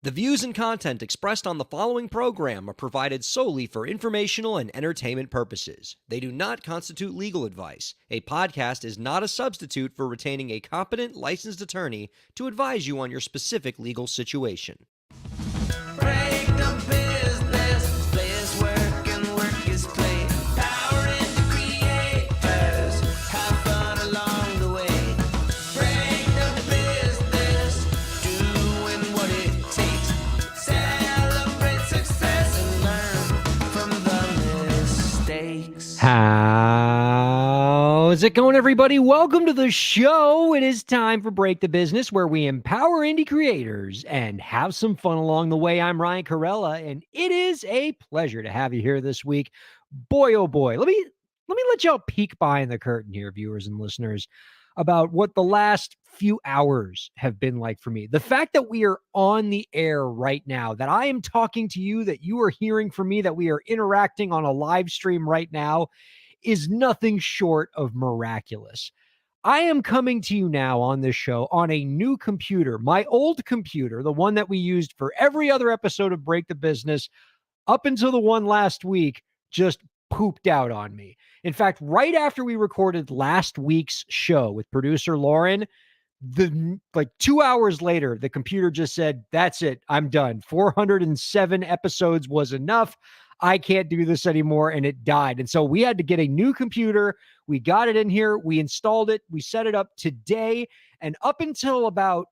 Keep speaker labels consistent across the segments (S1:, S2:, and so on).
S1: The views and content expressed on the following program are provided solely for informational and entertainment purposes. They do not constitute legal advice. A podcast is not a substitute for retaining a competent, licensed attorney to advise you on your specific legal situation.
S2: Break the business, play is work and work is play. Power into creators, have fun along the way. Break the business, doing what it takes. Celebrate success and learn from the mistakes.
S3: How's it going, everybody? Welcome to the show. It is time for Break the Business, where we empower indie creators and have some fun along the way. I'm Ryan Kairalla, and it is a pleasure to have you here this week. Boy, oh boy, let me let y'all peek behind the curtain here, viewers and listeners, about what the last few hours have been like for me. The fact that we are on the air right now, that I am talking to you, that you are hearing from me, that we are interacting on a live stream right now, is nothing short of miraculous. I am coming to you now on this show on a new computer. My old computer, the one that we used for every other episode of Break the Business, up until the one last week, just pooped out on me. In fact, right after we recorded last week's show with producer Lauren, like 2 hours later, the computer just said, "That's it. I'm done. 407 episodes was enough. I can't do this anymore," and it died. And so we had to get a new computer. We got it in here. We installed it. We set it up today. And up until about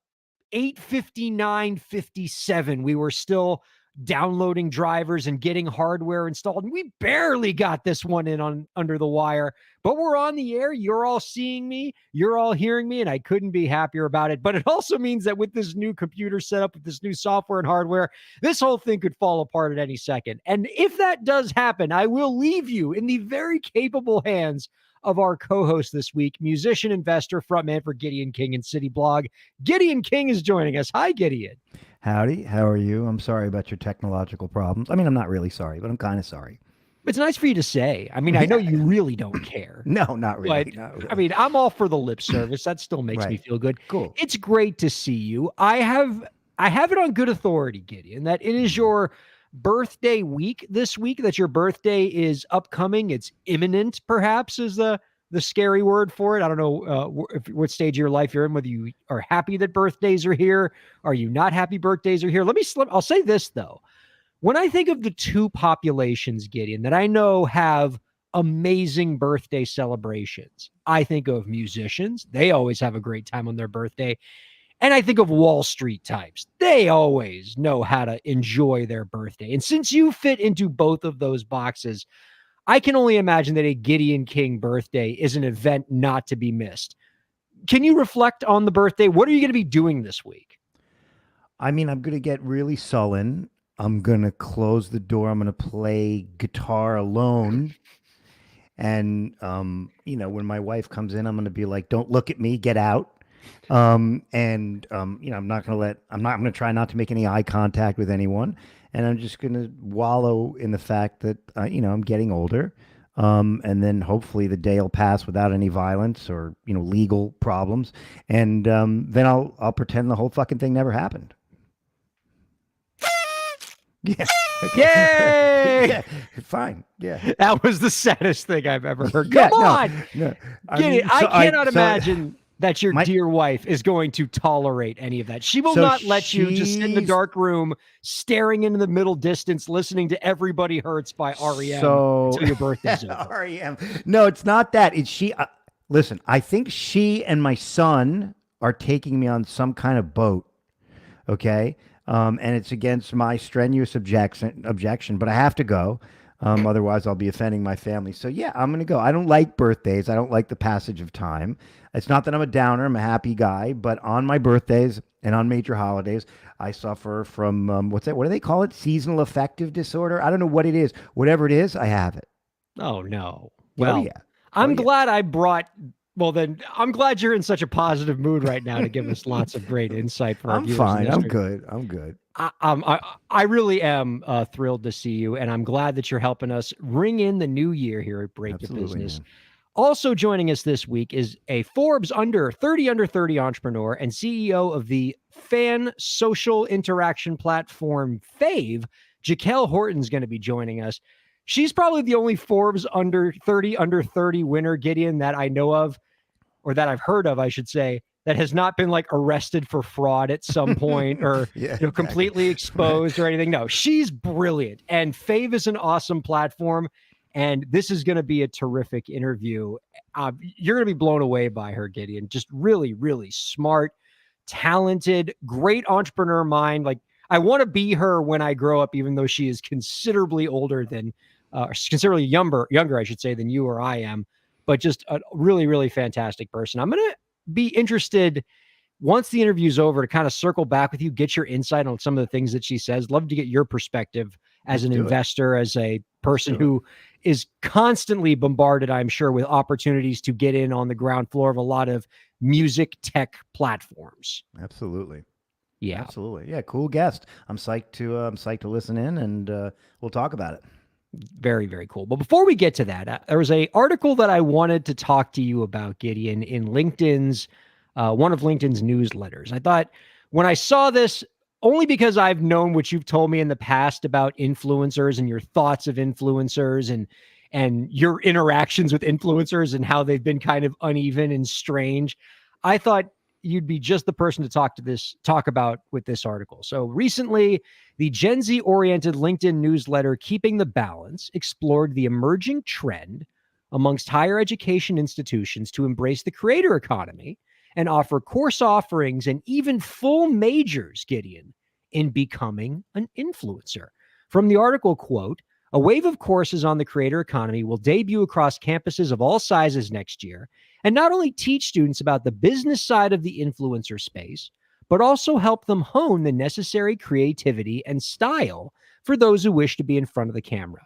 S3: 8:59:57, we were still downloading drivers and getting hardware installed. And we barely got this one in on under the wire, but we're on the air. You're all seeing me. You're all hearing me, and I couldn't be happier about it. But it also means that with this new computer setup, with this new software and hardware, this whole thing could fall apart at any second. And if that does happen, I will leave you in the very capable hands of our co-host this week, musician, investor, frontman for Gideon King and City Blog. Gideon King is joining us. Hi, Gideon.
S4: Howdy, how are you? I'm sorry about your technological problems. I mean, I'm not really sorry, but I'm kind of sorry.
S3: It's nice for you to say. I mean, I know you really don't care.
S4: No, not really.
S3: But,
S4: not really.
S3: I mean, I'm all for the lip service. That still makes me
S4: Right.
S3: feel good.
S4: Cool.
S3: It's great to see you. I have it on good authority, Gideon, that it is your birthday week this week, that your birthday is upcoming. It's imminent, perhaps, is the scary word for it. I don't know what stage of your life you're in, whether you are happy that birthdays are here. Are you not happy birthdays are here? I'll say this, though. When I think of the two populations, Gideon, that I know have amazing birthday celebrations, I think of musicians. They always have a great time on their birthday. And I think of Wall Street types. They always know how to enjoy their birthday. And since you fit into both of those boxes, I can only imagine that a Gideon King birthday is an event not to be missed. Can you reflect on the birthday? What are you going to be doing this week?
S4: I mean, I'm going to get really sullen. I'm going to close the door. I'm going to play guitar alone. And, when my wife comes in, I'm going to be like, "Don't look at me, get out." I'm not going to try not to make any eye contact with anyone. And I'm just going to wallow in the fact that, I'm getting older. And then hopefully the day will pass without any violence or, legal problems. And then I'll pretend the whole fucking thing never happened. Yeah.
S3: Yay!
S4: Yeah. Fine. Yeah.
S3: That was the saddest thing I've ever heard.
S4: Yeah,
S3: Come
S4: no,
S3: on.
S4: no.
S3: Gideon, I cannot imagine that your
S4: My-
S3: dear wife is going to tolerate any of that. She will
S4: So
S3: not let you just sit in the
S4: she's-
S3: dark room, staring into the middle distance, listening to Everybody Hurts by REM
S4: So-
S3: until your birthday's over.
S4: REM. No, it's not that. It's she. Listen, I think she and my son are taking me on some kind of boat. Okay. And it's against my strenuous objection, but I have to go. Otherwise I'll be offending my family. So yeah, I'm going to go. I don't like birthdays. I don't like the passage of time. It's not that I'm a downer. I'm a happy guy, but on my birthdays and on major holidays, I suffer from, what do they call it? Seasonal affective disorder. I don't know what it is. Whatever it is, I have it.
S3: Oh, no. Well,
S4: yeah.
S3: I'm glad I brought... Well, then I'm glad you're in such a positive mood right now to give us lots of great insight for our
S4: I'm
S3: viewers.
S4: fine.
S3: and
S4: I'm
S3: listeners.
S4: good. I'm good.
S3: I really am thrilled to see you, and I'm glad that you're helping us ring in the new year here at Break the
S4: Absolutely,
S3: Business.
S4: man.
S3: Also joining us this week is a Forbes under 30 entrepreneur and CEO of the fan social interaction platform Fave. Jaquel Horton's going to be joining us. She's probably the only Forbes under 30 winner, Gideon, that I know of, or that I've heard of, I should say, that has not been like arrested for fraud at some point or completely exposed or anything. No, she's brilliant. And Fave is an awesome platform. And this is going to be a terrific interview. You're going to be blown away by her, Gideon. Just really, really smart, talented, great entrepreneur mind. Like, I want to be her when I grow up, even though she is considerably older than, considerably younger, I should say, than you or I am. But just a really, really fantastic person. I'm going to be interested once the interview's over to kind of circle back with you, get your insight on some of the things that she says. Love to get your perspective as an investor, as a person who is constantly bombarded, I'm sure, with opportunities to get in on the ground floor of a lot of music tech platforms.
S4: Absolutely.
S3: Yeah.
S4: Absolutely. Yeah. Cool guest. I'm psyched to listen in, and we'll talk about it.
S3: Very, very cool. But before we get to that, there was an article that I wanted to talk to you about, Gideon, in LinkedIn's, one of LinkedIn's newsletters. I thought when I saw this, only because I've known what you've told me in the past about influencers and your thoughts of influencers and your interactions with influencers and how they've been kind of uneven and strange, I thought you'd be just the person to talk about with this article. So recently, the Gen Z oriented LinkedIn newsletter, Keeping the Balance, explored the emerging trend amongst higher education institutions to embrace the creator economy and offer course offerings and even full majors, Gideon, in becoming an influencer. From the article, quote, "A wave of courses on the creator economy will debut across campuses of all sizes next year and not only teach students about the business side of the influencer space, but also help them hone the necessary creativity and style for those who wish to be in front of the camera.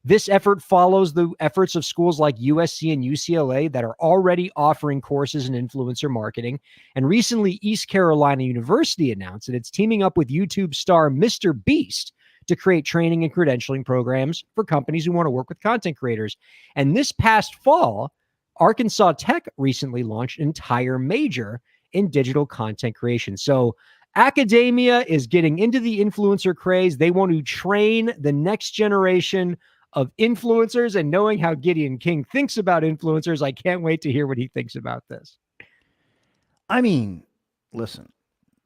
S3: This effort follows the efforts of schools like USC and UCLA that are already offering courses in influencer marketing. And recently, East Carolina University announced that it's teaming up with YouTube star Mr. Beast to create training and credentialing programs for companies who want to work with content creators. And this past fall, Arkansas Tech recently launched an entire major in digital content creation. So academia is getting into the influencer craze. They want to train the next generation of influencers, and knowing how Gideon King thinks about influencers, I can't wait to hear what he thinks about this.
S4: I mean, listen,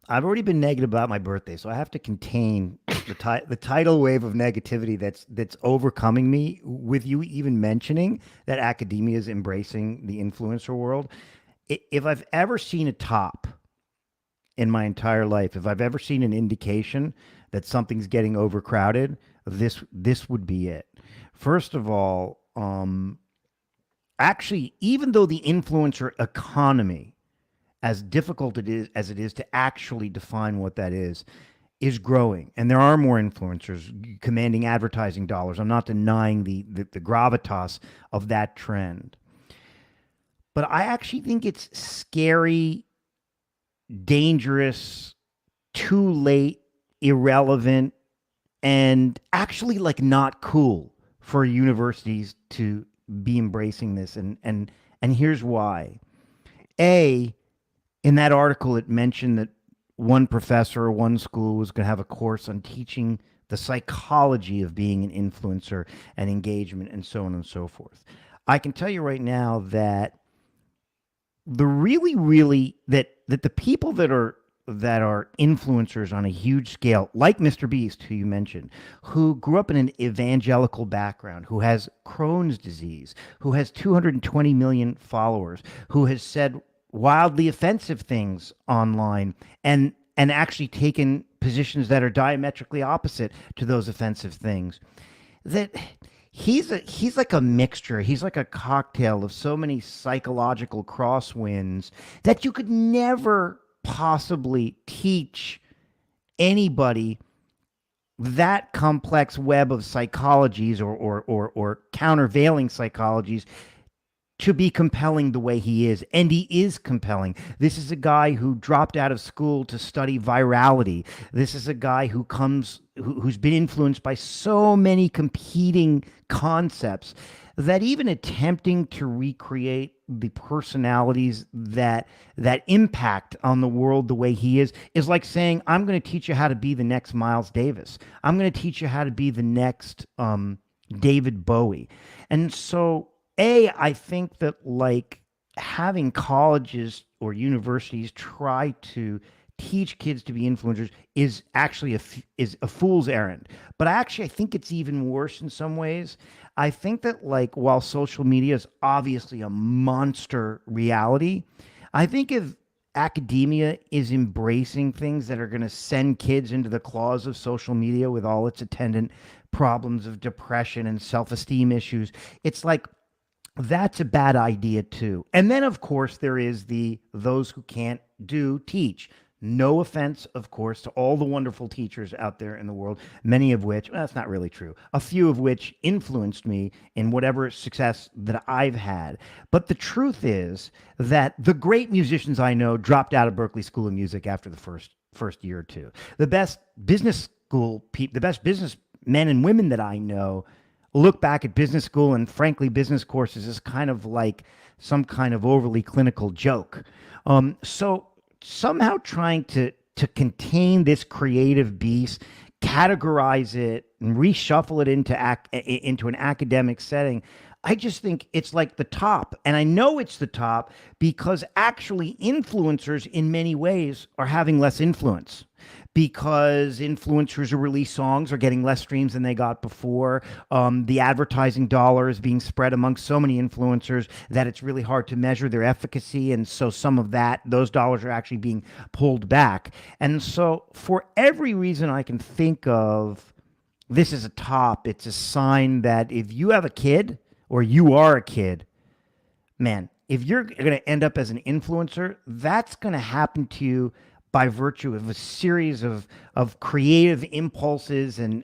S4: I've already been negative about my birthday, so I have to contain the tidal wave of negativity that's overcoming me with you even mentioning that academia is embracing the influencer world. If I've ever seen a top in my entire life, if I've ever seen an indication that something's getting overcrowded, this would be it. First of all, actually, even though the influencer economy, as difficult as it is to actually define what that is growing. And there are more influencers commanding advertising dollars. I'm not denying the gravitas of that trend. But I actually think it's scary, dangerous, too late, irrelevant, and actually like not cool for universities to be embracing this. And here's why. In that article, it mentioned that one professor or one school was going to have a course on teaching the psychology of being an influencer and engagement and so on and so forth. I can tell you right now that the really that the people that are influencers on a huge scale, like Mr. Beast, who you mentioned, who grew up in an evangelical background, who has Crohn's disease, who has 220 million followers, who has said wildly offensive things online and actually taken positions that are diametrically opposite to those offensive things, that he's like a mixture. He's like a cocktail of so many psychological crosswinds that you could never possibly teach anybody that complex web of psychologies or countervailing psychologies to be compelling the way he is. And he is compelling. This is a guy who dropped out of school to study virality. This is a guy who's been influenced by so many competing concepts that even attempting to recreate the personalities that impact on the world the way he is like saying, I'm going to teach you how to be the next Miles Davis. I'm going to teach you how to be the next David Bowie. And so I think that like having colleges or universities try to teach kids to be influencers is actually a fool's errand. But I think it's even worse in some ways. I think that like while social media is obviously a monster reality, I think if academia is embracing things that are going to send kids into the claws of social media with all its attendant problems of depression and self-esteem issues, it's like that's a bad idea too. And then of course there is those who can't teach. No offense, of course, to all the wonderful teachers out there in the world, many of which, well, that's not really true, a few of which influenced me in whatever success that I've had. But the truth is that the great musicians I know dropped out of Berklee School of Music after the first year or two. The best business school people, the best business men and women that I know look back at business school and frankly business courses as kind of like some kind of overly clinical joke. So somehow trying to contain this creative beast, categorize it and reshuffle it into an academic setting, I just think it's like the top. And I know it's the top because actually influencers in many ways are having less influence, because influencers who release songs are getting less streams than they got before. The advertising dollar is being spread among so many influencers that it's really hard to measure their efficacy. And so some of those dollars are actually being pulled back. And so for every reason I can think of, this is a top. It's a sign that if you have a kid or you are a kid, man, if you're going to end up as an influencer, that's going to happen to you by virtue of a series of creative impulses and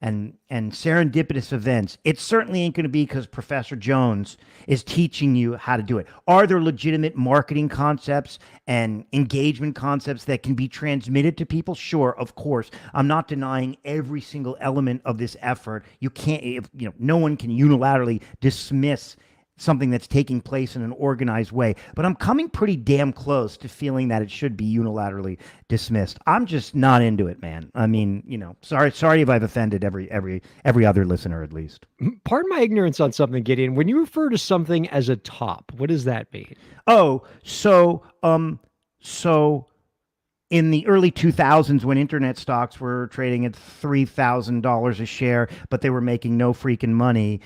S4: serendipitous events. It certainly ain't going to be because Professor Jones is teaching you how to do it. Are there legitimate marketing concepts and engagement concepts that can be transmitted to people? Sure, of course. I'm not denying every single element of this effort. You can't, no one can unilaterally dismiss something that's taking place in an organized way. But I'm coming pretty damn close to feeling that it should be unilaterally dismissed. I'm just not into it, man. I mean, sorry if I've offended every other listener at least.
S3: Pardon my ignorance on something, Gideon. When you refer to something as a top, what does that mean?
S4: Oh, so in the early 2000s, when internet stocks were trading at $3,000 a share, but they were making no freaking money,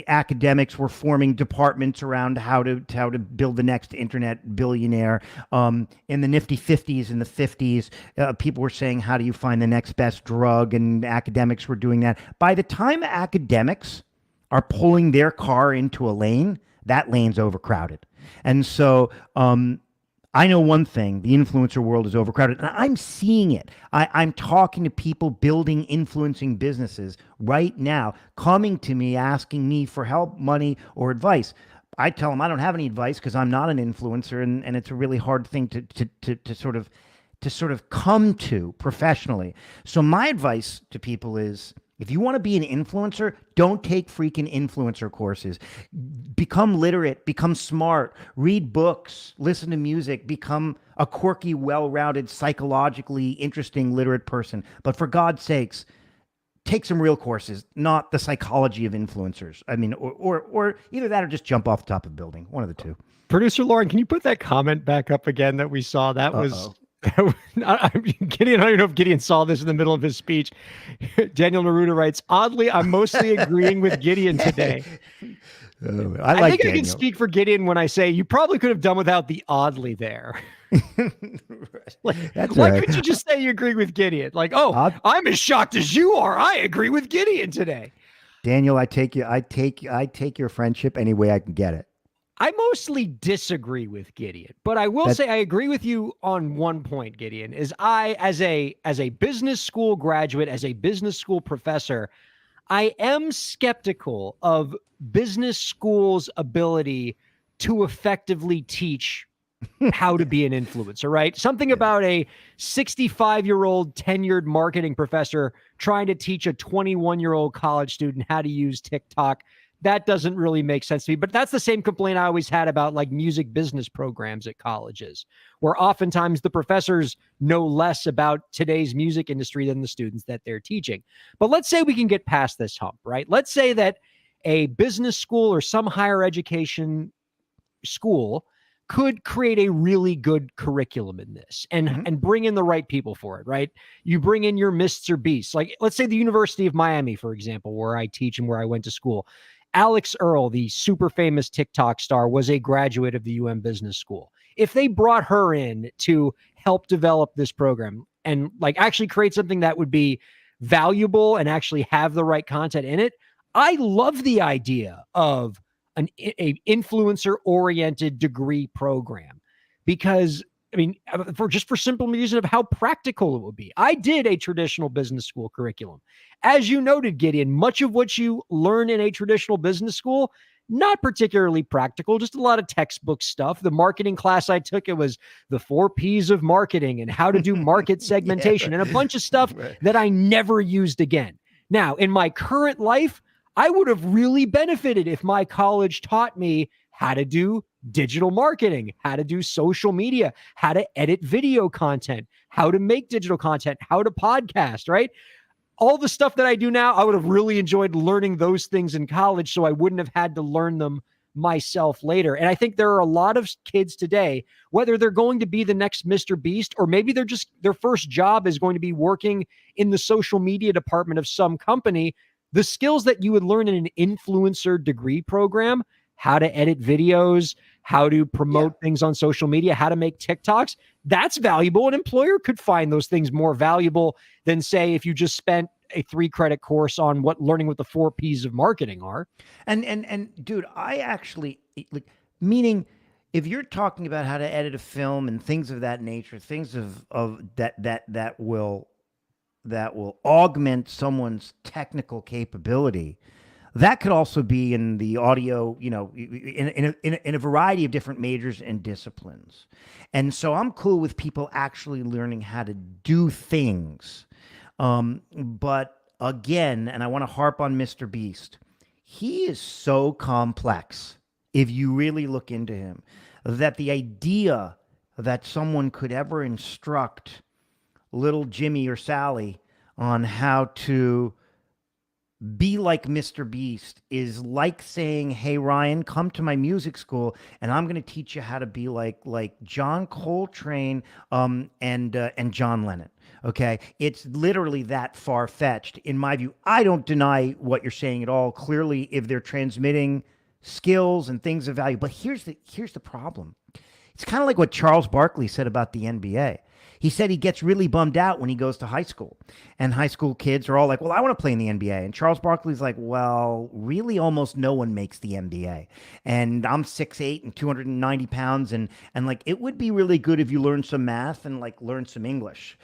S4: academics were forming departments around how to build the next internet billionaire. In the nifty 50s and the 50s, people were saying, how do you find the next best drug? And academics were doing that. By the time academics are pulling their car into a lane, that lane's overcrowded. And so, I know one thing, the influencer world is overcrowded, and I'm seeing it. I'm talking to people building, influencing businesses right now, coming to me, asking me for help, money, or advice. I tell them I don't have any advice because I'm not an influencer, and it's a really hard thing to sort of come to professionally. So my advice to people is, if you want to be an influencer, don't take freaking influencer courses. Become literate, become smart, read books, listen to music, become a quirky, well-rounded, psychologically interesting, literate person. But for God's sakes, take some real courses, not the psychology of influencers. I mean, or either that or just jump off the top of a building, one of the two.
S3: Producer Lauren, can you put that comment back up again that we saw? That was... Gideon, I don't even know if Gideon saw this in the middle of his speech. Daniel Neruda writes, oddly, I'm mostly agreeing with Gideon today. I think I can speak for Gideon when I say you probably could have done without the oddly there. Why couldn't you just say you agree with Gideon? Like, I'm as shocked as you are. I agree with Gideon today.
S4: Daniel, I take your friendship any way I can get it.
S3: I mostly disagree with Gideon, but I will say I agree with you on one point, Gideon, is I, as a business school graduate, as a business school professor, I am skeptical of business schools' ability to effectively teach how to be an influencer, right? Something about a 65-year-old tenured marketing professor trying to teach a 21-year-old college student how to use TikTok. That doesn't really make sense to me. But that's the same complaint I always had about like music business programs at colleges, where oftentimes the professors know less about today's music industry than the students that they're teaching. But let's say we can get past this hump, right? Let's say that a business school or some higher education school could create a really good curriculum in this and bring in the right people for it, right? You bring in your Mr. Beast. Like, let's say the University of Miami, for example, where I teach and where I went to school. Alex Earl, the super famous TikTok star, was a graduate of the UM Business School. If they brought her in to help develop this program and like actually create something that would be valuable and actually have the right content in it, I love the idea of a influencer oriented degree program because I mean, for simple reason of how practical it would be. I did a traditional business school curriculum. As you noted, Gideon, much of what you learn in a traditional business school, not particularly practical, just a lot of textbook stuff. The marketing class I took, it was the 4 P's of marketing and how to do market segmentation and a bunch of stuff that I never used again. Now, in my current life, I would have really benefited if my college taught me how to do digital marketing, how to do social media, how to edit video content, how to make digital content, how to podcast, right? All the stuff that I do now, I would have really enjoyed learning those things in college so I wouldn't have had to learn them myself later. And I think there are a lot of kids today, whether they're going to be the next Mr. Beast or maybe they're just their first job is going to be working in the social media department of some company. The skills that you would learn in an influencer degree program, how to edit videos, how to promote things on social media, how to make TikToks, that's valuable. An employer could find those things more valuable than, say, if you just spent a 3-credit course on learning what the 4 P's of marketing are.
S4: And dude, I actually like, meaning if you're talking about how to edit a film and things of that nature, things of that will augment someone's technical capability. That could also be in the audio, you know, in a variety of different majors and disciplines. And so I'm cool with people actually learning how to do things. But again, and I want to harp on Mr. Beast, he is so complex if you really look into him, that the idea that someone could ever instruct little Jimmy or Sally on how to be like Mr. Beast is like saying, hey, Ryan, come to my music school and I'm going to teach you how to be like John Coltrane and John Lennon. Okay. It's literally that far-fetched in my view. I don't deny what you're saying at all. Clearly, if they're transmitting skills and things of value, but here's the problem. It's kind of like what Charles Barkley said about the NBA. He said he gets really bummed out when he goes to high school. And high school kids are all like, well, I want to play in the NBA. And Charles Barkley's like, well, really almost no one makes the NBA. And I'm 6'8" and 290 pounds. And like, it would be really good if you learn some math and like learn some English.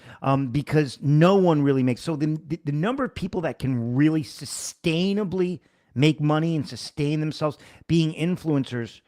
S4: Because no one really makes. So the number of people that can really sustainably make money and sustain themselves being influencers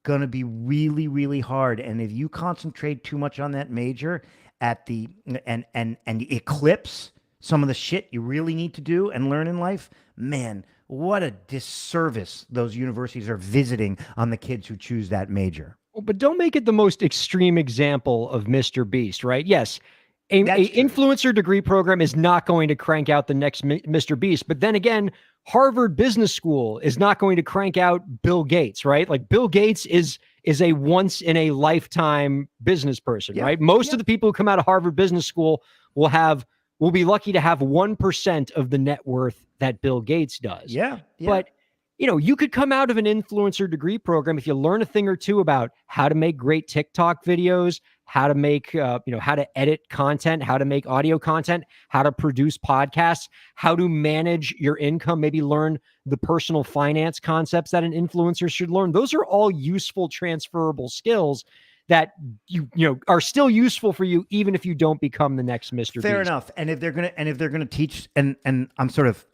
S4: going to be really, really hard. And if you concentrate too much on that major at the and eclipse some of the shit you really need to do and learn in life, man, what a disservice those universities are visiting on the kids who choose that major.
S3: But don't make it the most extreme example of Mr. Beast, right? Yes, a influencer degree program is not going to crank out the next Mr. Beast. But then again, Harvard Business School is not going to crank out Bill Gates, right? Like Bill Gates is a once in a lifetime business person, right? Most of the people who come out of Harvard Business School will be lucky to have 1% of the net worth that Bill Gates does.
S4: Yeah.
S3: But you know, you could come out of an influencer degree program if you learn a thing or two about how to make great TikTok videos, how to make, how to edit content, how to make audio content, how to produce podcasts, how to manage your income, maybe learn the personal finance concepts that an influencer should learn. Those are all useful transferable skills that you know are still useful for you even if you don't become the next Mr.
S4: Fair
S3: Beast.
S4: enough. And if they're gonna teach, and I'm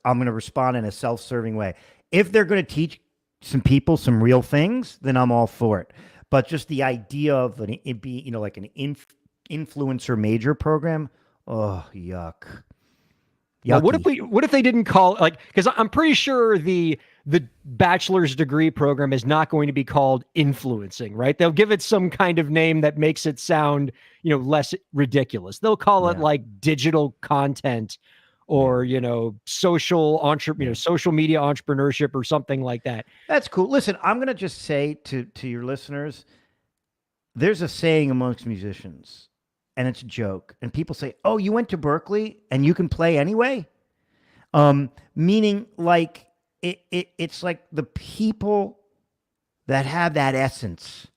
S4: gonna respond in a self-serving way. If they're gonna teach some people some real things, then I'm all for it. But just the idea of it being, like an influencer major program, oh yuck.
S3: Well,
S4: Yucky.
S3: what if they didn't call like, because I'm pretty sure the bachelor's degree program is not going to be called influencing, right? They'll give it some kind of name that makes it sound, less ridiculous. They'll call it
S4: Yeah.
S3: like digital content or, social media entrepreneurship or something like that.
S4: That's cool. Listen, I'm gonna just say to your listeners, there's a saying amongst musicians, and it's a joke. And people say, "Oh, you went to Berkeley and you can play anyway?" Meaning like it's like the people that have that essence,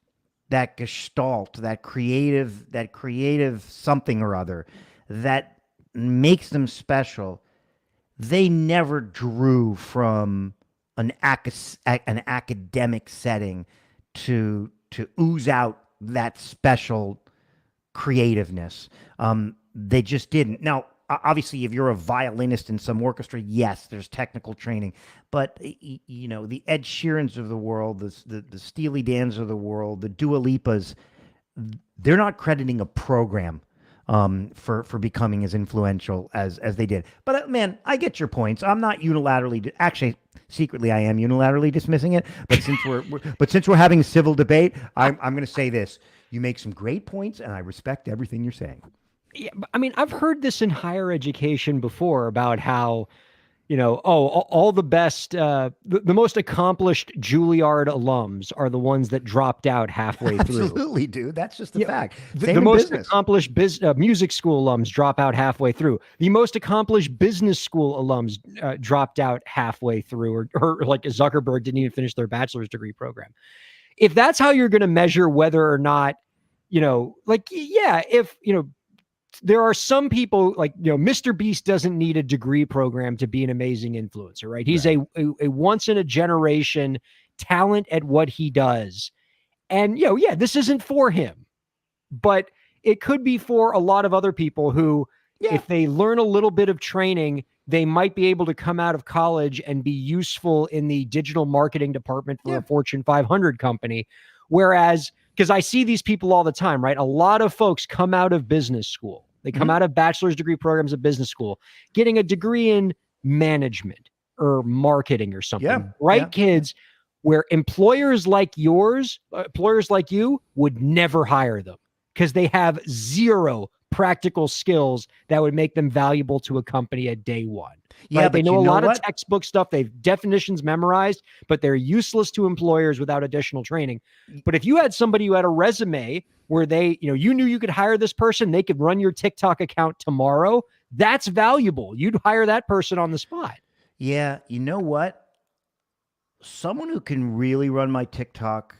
S4: that gestalt, that creative something or other that makes them special. They never drew from an academic setting to ooze out that special creativeness. They just didn't. Now, obviously, if you're a violinist in some orchestra, yes, there's technical training. But the Ed Sheerans of the world, the Steely Dans of the world, the Dua Lipas, they're not crediting a program for becoming as influential as they did. But man, I get your points. I'm not unilaterally, actually, secretly, I am unilaterally dismissing it. But since we're having a civil debate, I'm going to say this: you make some great points, and I respect everything you're saying.
S3: Yeah, I mean, I've heard this in higher education before about how, all the best, the most accomplished Juilliard alums are the ones that dropped out halfway through.
S4: Absolutely, dude. That's just the fact.
S3: The most accomplished music school alums drop out halfway through. The most accomplished business school alums dropped out halfway through, or like Zuckerberg didn't even finish their bachelor's degree program. If that's how you're going to measure whether or not, there are some people like, Mr. Beast doesn't need a degree program to be an amazing influencer, right? He's a once in a generation talent at what he does. And, this isn't for him, but it could be for a lot of other people who, if they learn a little bit of training, they might be able to come out of college and be useful in the digital marketing department for a Fortune 500 company. Whereas, because I see these people all the time, right? A lot of folks come out of business school. They come out of bachelor's degree programs at business school, getting a degree in management or marketing or something. Kids, where employers like you would never hire them because they have zero practical skills that would make them valuable to a company at day one.
S4: Yeah,
S3: right? They know a lot
S4: of
S3: textbook stuff. They've definitions memorized, but they're useless to employers without additional training. But if you had somebody who had a resume where they, you knew you could hire this person, they could run your TikTok account tomorrow, that's valuable. You'd hire that person on the spot.
S4: Yeah, you know what? Someone who can really run my TikTok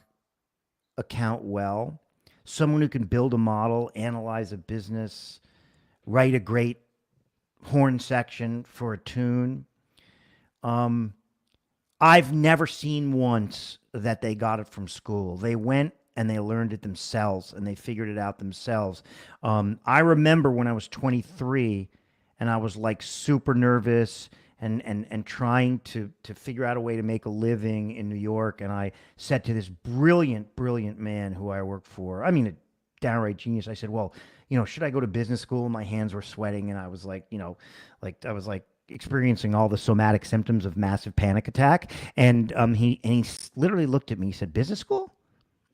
S4: account well, someone who can build a model, analyze a business, write a great horn section for a tune. I've never seen once that they got it from school. They went and they learned it themselves and they figured it out themselves. I remember when I was 23 and I was like super nervous and trying to figure out a way to make a living in New York. And I said to this brilliant man who I worked for, I mean, a downright genius. I said, well, should I go to business school? And my hands were sweating. And I was like, I was like experiencing all the somatic symptoms of massive panic attack. And he literally looked at me. He said, business school?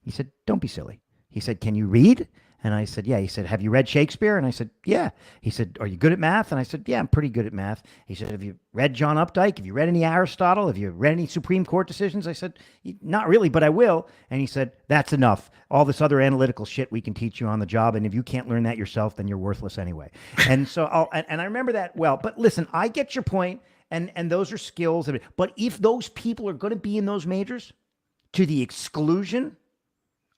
S4: He said, don't be silly. He said, can you read? And I said, yeah. He said, have you read Shakespeare? And I said, yeah. He said, are you good at math? And I said, yeah, I'm pretty good at math. He said, have you read John Updike? Have you read any Aristotle? Have you read any Supreme Court decisions? I said, not really, but I will. And he said, that's enough. All this other analytical shit we can teach you on the job. And if you can't learn that yourself, then you're worthless anyway. And so I remember that well. But listen, I get your point, and those are skills. But if those people are going to be in those majors to the exclusion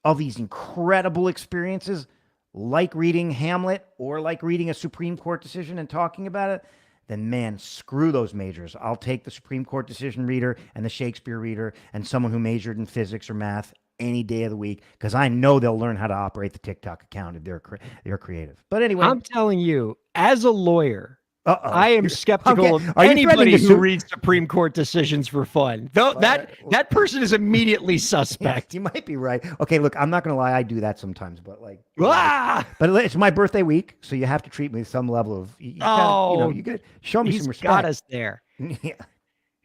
S4: of these incredible experiences, like reading Hamlet or like reading a Supreme Court decision and talking about it, then man, screw those majors. I'll take the Supreme Court decision reader and the Shakespeare reader and someone who majored in physics or math any day of the week because I know they'll learn how to operate the TikTok account if they're creative. But anyway,
S3: I'm telling you, as a lawyer,
S4: uh-oh.
S3: I am skeptical of
S4: Are you threatening
S3: anybody
S4: to
S3: who
S4: sue?
S3: reads Supreme Court decisions for fun. Though that person is immediately suspect.
S4: You might be right. Okay, look, I'm not going to lie. I do that sometimes, but like,
S3: Ah!
S4: but it's my birthday week, so you have to treat me with some level of, you got show me
S3: He's
S4: some respect.
S3: got us there.
S4: Yeah.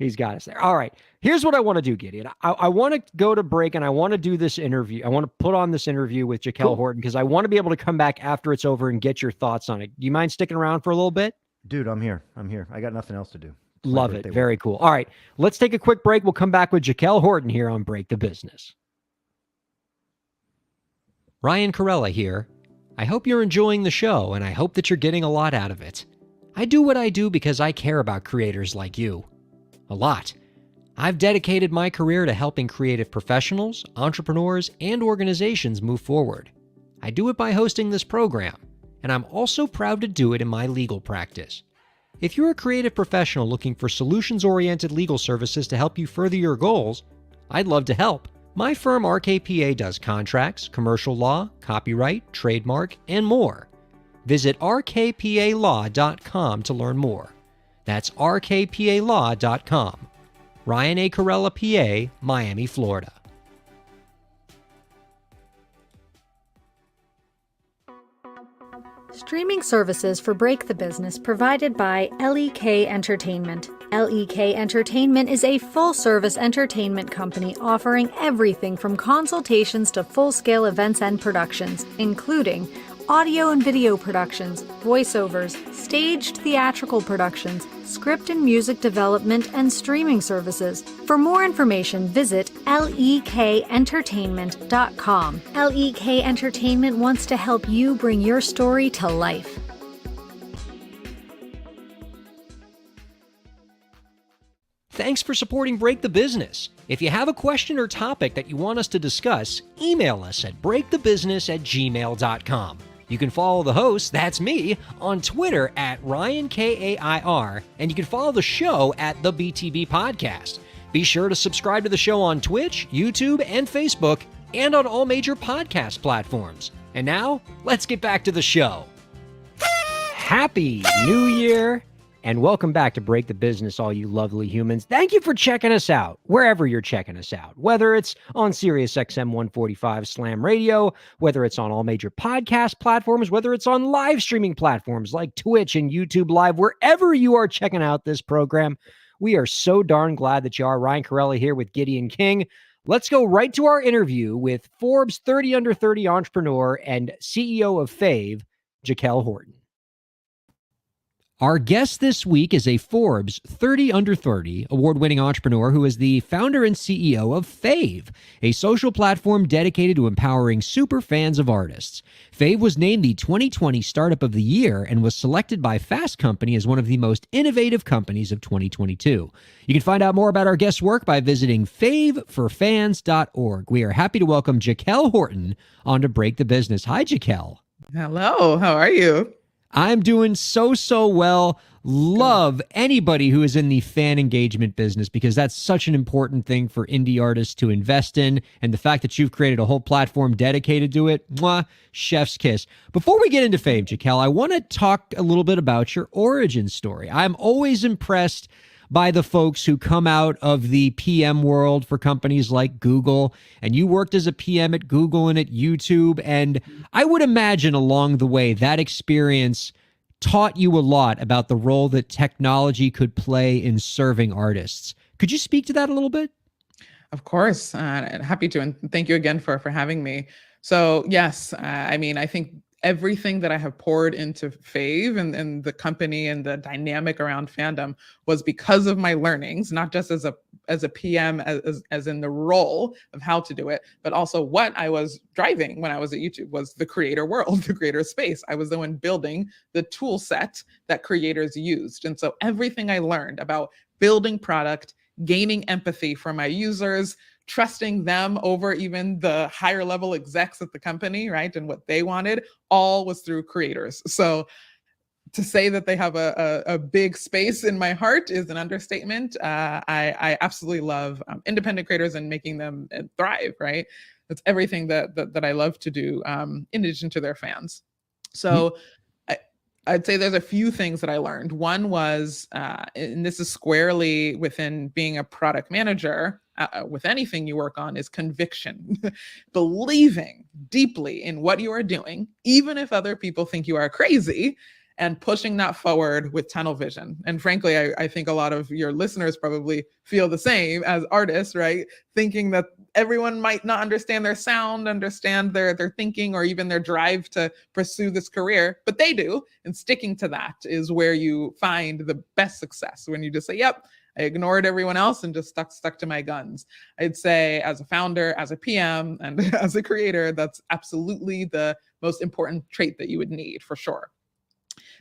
S3: He's got us there. All right. Here's what I want to do, Gideon. I want to go to break and I want to do this interview. I want to put on this interview with Jaquel
S4: Cool.
S3: Horton because I want to be able to come back after it's over and get your thoughts on it. Do you mind sticking around for a little bit?
S4: Dude, I'm here. I got nothing else to do. It's my
S3: Love it.
S4: birthday
S3: Very
S4: week.
S3: cool. All right. Let's take a quick break. We'll come back with Jaquel Horton here on Break the Business.
S1: Ryan Kairalla here. I hope you're enjoying the show, and I hope that you're getting a lot out of it. I do what I do because I care about creators like you. A lot. I've dedicated my career to helping creative professionals, entrepreneurs, and organizations move forward. I do it by hosting this program, and I'm also proud to do it in my legal practice. If you're a creative professional looking for solutions-oriented legal services to help you further your goals, I'd love to help. My firm RKPA does contracts, commercial law, copyright, trademark, and more. Visit rkpalaw.com to learn more. That's rkpalaw.com. Ryan A. Kairalla, PA, Miami, Florida.
S5: Streaming services for Break the Business provided by LEK Entertainment. LEK Entertainment is a full-service entertainment company offering everything from consultations to full-scale events and productions, including audio and video productions, voiceovers, staged theatrical productions, script and music development, and streaming services. For more information, visit lekentertainment.com. LEK Entertainment wants to help you bring your story to life.
S1: Thanks for supporting Break the Business. If you have a question or topic that you want us to discuss, email us at breakthebusiness@gmail.com. You can follow the host, that's me, on Twitter at Ryan Kair, and you can follow the show at the BTB Podcast. Be sure to subscribe to the show on Twitch, YouTube, and Facebook, and on all major podcast platforms. And now, let's get back to the show.
S3: Happy New Year, and welcome back to Break the Business, all you lovely humans. Thank you for checking us out, wherever you're checking us out, whether it's on Sirius XM 145 Slam Radio, whether it's on all major podcast platforms, whether it's on live streaming platforms like Twitch and YouTube Live, wherever you are checking out this program. We are so darn glad that you are. Ryan Kairalla here with Gideon King. Let's go right to our interview with Forbes 30 Under 30 entrepreneur and CEO of Fave, Jaquel Horton. Our guest this week is a Forbes 30 Under 30 award-winning entrepreneur who is the founder and CEO of Fave, a social platform dedicated to empowering super fans of artists. Fave was named the 2020 Startup of the Year and was selected by Fast Company as one of the most innovative companies of 2022. You can find out more about our guest's work by visiting faveforfans.org. We are happy to welcome Jaquel Horton on to Break the Business. Hi, Jaquel.
S6: Hello, how are you?
S1: I'm doing so well. Love anybody who is in the fan engagement business because that's such an important thing for indie artists to invest in. And the fact that you've created a whole platform dedicated to it, mwah, chef's kiss. Before we get into Fave, Jaquel, I want to talk a little bit about your origin story. I'm always impressed by the folks who come out of the PM world for companies like Google, and you worked as a PM at Google and at YouTube, and I would imagine along the way that experience taught you a lot about the role that technology could play in serving artists. Could you speak to that a little bit?
S6: Of course, happy to, and thank you again for having me. So yes, I mean, I think everything that I have poured into Fave and the company and the dynamic around fandom was because of my learnings, not just as a PM, as in the role of how to do it, but also what I was driving when I was at YouTube was the creator world, the creator space. I was the one building the tool set that creators used. And so everything I learned about building product, gaining empathy for my users, trusting them over even the higher level execs at the company, right? And what they wanted, all was through creators. So to say that they have a big space in my heart is an understatement. I absolutely love independent creators and making them thrive, right? That's everything that I love to do, in addition to their fans. So I'd say there's a few things that I learned. One was, and this is squarely within being a product manager, with anything you work on, is conviction. Believing deeply in what you are doing, even if other people think you are crazy, and pushing that forward with tunnel vision. And frankly, I think a lot of your listeners probably feel the same as artists, right? Thinking that everyone might not understand their sound, understand their thinking, or even their drive to pursue this career, but they do. And sticking to that is where you find the best success, when you just say, yep, I ignored everyone else and just stuck to my guns. I'd say, as a founder, as a PM, and as a creator, that's absolutely the most important trait that you would need, for sure.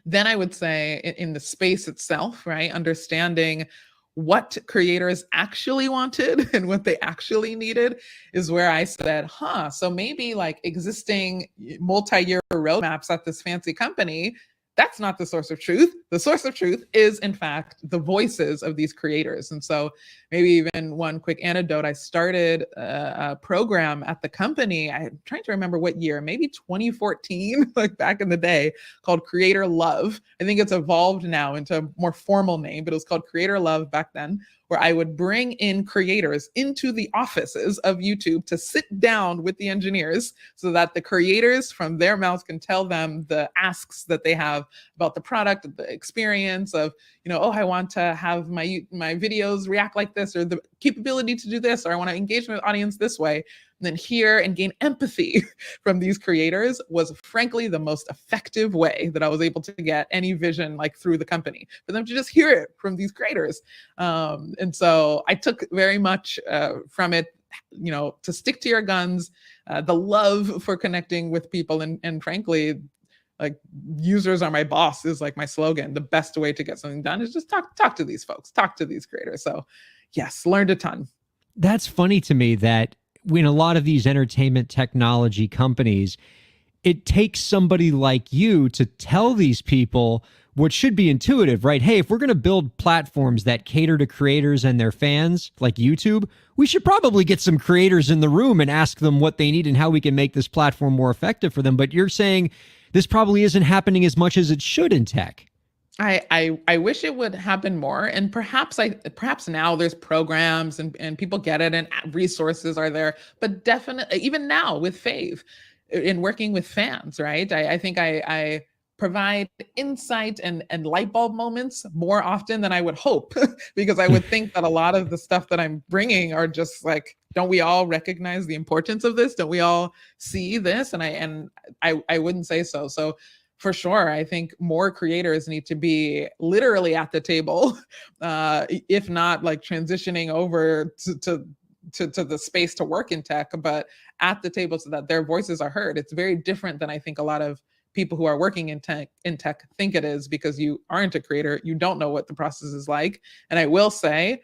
S6: Then I would say, in the space itself, right, understanding what creators actually wanted and what they actually needed is where I said, so maybe like existing multi-year roadmaps at this fancy company, that's not the source of truth. The source of truth is, in fact, the voices of these creators. And so maybe even one quick anecdote, I started a program at the company. I'm trying to remember what year, maybe 2014, like back in the day, called Creator Love. I think it's evolved now into a more formal name, but it was called Creator Love back then, where I would bring in creators into the offices of YouTube to sit down with the engineers so that the creators from their mouths can tell them the asks that they have about the product, the experience of, I want to have my videos react like this, or the capability to do this, or I want to engage my audience this way. And then hear and gain empathy from these creators was frankly the most effective way that I was able to get any vision like through the company, for them to just hear it from these creators. And so I took very much from it, to stick to your guns, the love for connecting with people, and frankly, like, users are my boss is like my slogan. The best way to get something done is just talk to these folks, talk to these creators. So yes, learned a ton.
S3: That's funny to me that in a lot of these entertainment technology companies, it takes somebody like you to tell these people what should be intuitive, right? Hey, if we're going to build platforms that cater to creators and their fans, like YouTube, we should probably get some creators in the room and ask them what they need and how we can make this platform more effective for them. But you're saying this probably isn't happening as much as it should in tech.
S6: I wish it would happen more, and perhaps now there's programs and people get it and resources are there, but definitely even now with Fave, in working with fans, right? I think I provide insight and light bulb moments more often than I would hope, because I would think that a lot of the stuff that I'm bringing are just like, don't we all recognize the importance of this? Don't we all see this? And I wouldn't say so. So for sure, I think more creators need to be literally at the table, if not like transitioning over to the space to work in tech, but at the table so that their voices are heard. It's very different than I think a lot of people who are working in tech think it is, because you aren't a creator. You don't know what the process is like. And I will say,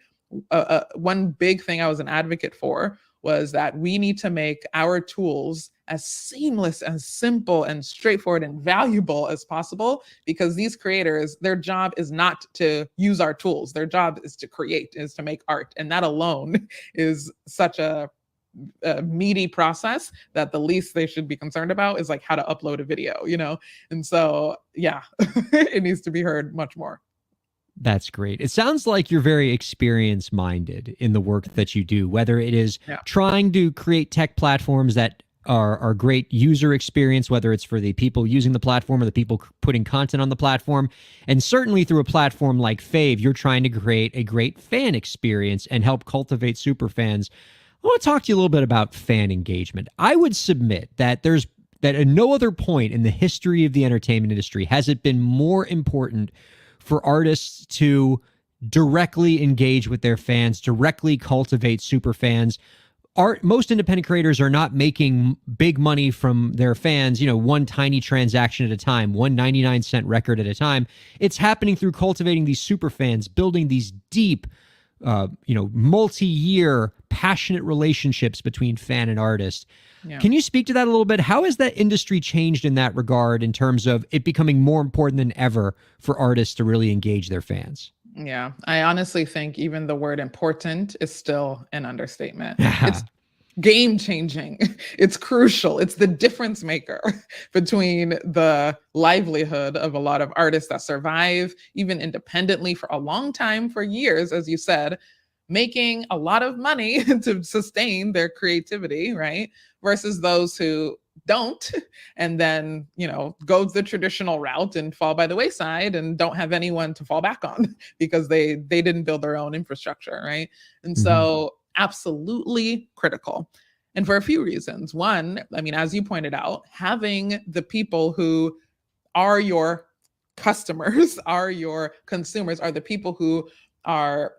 S6: one big thing I was an advocate for was that we need to make our tools as seamless and simple and straightforward and valuable as possible, because these creators, their job is not to use our tools. Their job is to create, is to make art. And that alone is such a meaty process that the least they should be concerned about is like how to upload a video, And so, yeah, it needs to be heard much more.
S3: That's great. It sounds like you're very experience-minded in the work that you do, whether it is trying to create tech platforms that are great user experience, whether it's for the people using the platform or the people putting content on the platform. And certainly through a platform like Fave, you're trying to create a great fan experience and help cultivate super fans. I want to talk to you a little bit about fan engagement. I would submit that at no other point in the history of the entertainment industry has it been more important for artists to directly engage with their fans, directly cultivate super fans. Most independent creators are not making big money from their fans, one tiny transaction at a time, one 99-cent record at a time. It's happening through cultivating these super fans, building these deep, multi-year passionate relationships between fan and artist. Yeah. Can you speak to that a little bit? How has that industry changed in that regard in terms of it becoming more important than ever for artists to really engage their fans?
S6: Yeah, I honestly think even the word important is still an understatement. game changing. It's crucial. It's the difference maker between the livelihood of a lot of artists that survive even independently for a long time, for years, as you said, making a lot of money to sustain their creativity, right? Versus those who don't, and then, go the traditional route and fall by the wayside and don't have anyone to fall back on because they didn't build their own infrastructure, right? And so absolutely critical. And for a few reasons. One, I mean, as you pointed out, having the people who are your customers, are your consumers, are the people who are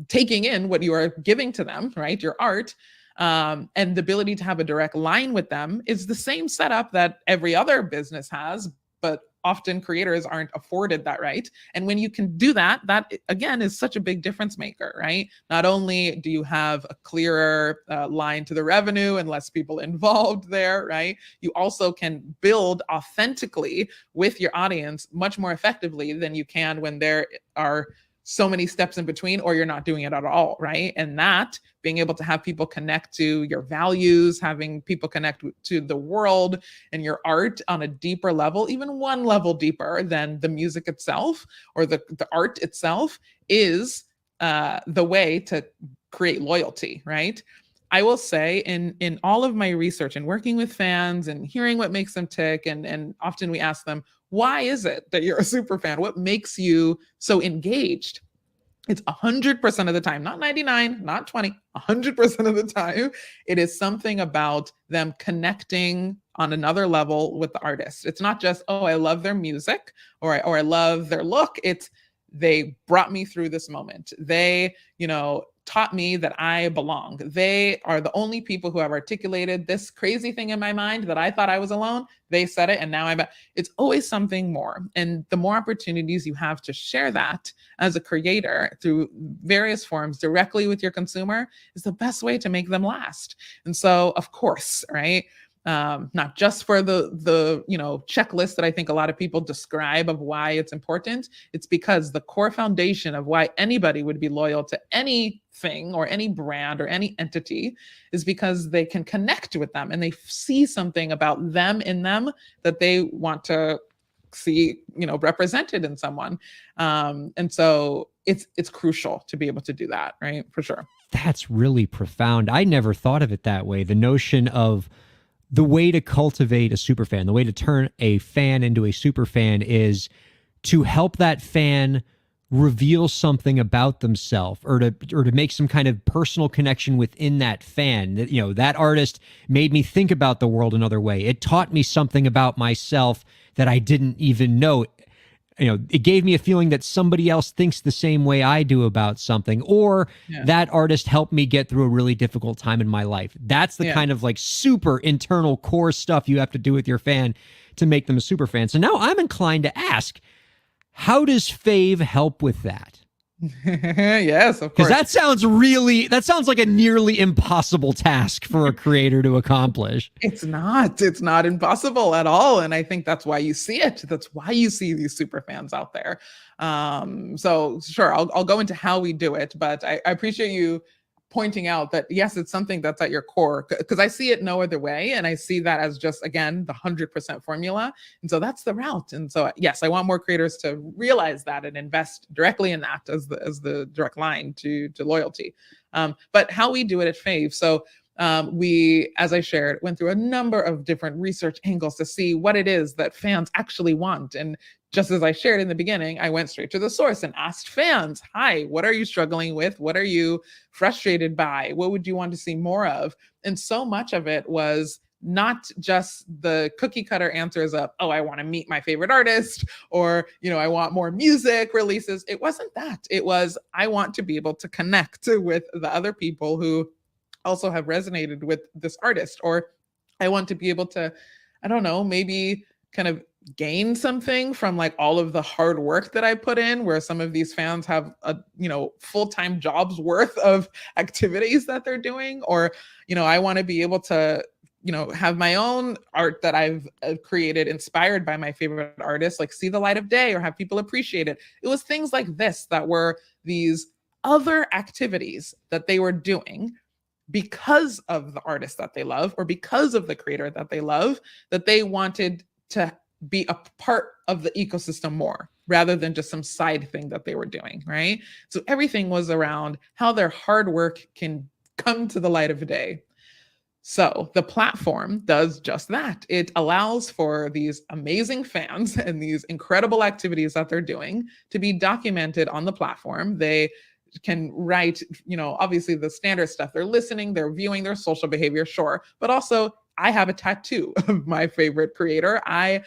S6: taking in what you are giving to them, right? Your art, and the ability to have a direct line with them is the same setup that every other business has, but often creators aren't afforded that, right? And when you can do that, that again is such a big difference maker, right? Not only do you have a clearer line to the revenue and less people involved there, right? You also can build authentically with your audience much more effectively than you can when there are so many steps in between, or you're not doing it at all, right? And that being able to have people connect to your values, having people connect to the world and your art on a deeper level, even one level deeper than the music itself or the art itself, is the way to create loyalty, right? I will say in all of my research and working with fans and hearing what makes them tick, and often we ask them, why is it that you're a super fan? What makes you so engaged? It's 100% of the time, not 99, not 20, 100% of the time, it is something about them connecting on another level with the artist. It's not just, oh, I love their music or I love their look. It's they brought me through this moment. They, taught me that I belong. They are the only people who have articulated this crazy thing in my mind that I thought I was alone. They said it, and now it's always something more. And the more opportunities you have to share that as a creator through various forms directly with your consumer is the best way to make them last. And so, of course, right? Not just for the checklist that I think a lot of people describe of why it's important. It's because the core foundation of why anybody would be loyal to anything or any brand or any entity is because they can connect with them and they see something about them in them that they want to see, represented in someone. And so it's crucial to be able to do that, right? For sure.
S3: That's really profound. I never thought of it that way. The notion of the way to cultivate a super fan, the way to turn a fan into a super fan is to help that fan reveal something about themselves or to make some kind of personal connection within that fan. That artist made me think about the world another way. It taught me something about myself that I didn't even know. It gave me a feeling that somebody else thinks the same way I do about something, or that artist helped me get through a really difficult time in my life. That's the kind of super internal core stuff you have to do with your fan to make them a super fan. So now I'm inclined to ask, how does Fave help with that?
S6: Yes, of course.
S3: Because that sounds like a nearly impossible task for a creator to accomplish.
S6: It's not impossible at all. And I think that's why you see it. That's why you see these super fans out there. So sure, I'll go into how we do it, but I appreciate you pointing out that, yes, it's something that's at your core, because I see it no other way. And I see that as just, again, the 100% formula. And so that's the route. And so, yes, I want more creators to realize that and invest directly in that as the direct line to loyalty. But how we do it at Fave. So we, as I shared, went through a number of different research angles to see what it is that fans actually want. And just as I shared in the beginning, I went straight to the source and asked fans, hi, what are you struggling with? What are you frustrated by? What would you want to see more of? And so much of it was not just the cookie cutter answers of, oh, I want to meet my favorite artist, or, I want more music releases. It wasn't that. It was, I want to be able to connect with the other people who also have resonated with this artist, or I want to be able to, I don't know, maybe kind of gain something from all of the hard work that I put in, where some of these fans have full-time jobs worth of activities that they're doing, or I want to be able to have my own art that I've created inspired by my favorite artists, see the light of day or have people appreciate it. It was things like this that were these other activities that they were doing because of the artist that they love or because of the creator that they love, that they wanted to be a part of the ecosystem more rather than just some side thing that they were doing, right? So everything was around how their hard work can come to the light of day. So the platform does just that. It allows for these amazing fans and these incredible activities that they're doing to be documented on the platform. They can write, obviously the standard stuff. They're listening, they're viewing their social behavior, sure, but also I have a tattoo of my favorite creator. I,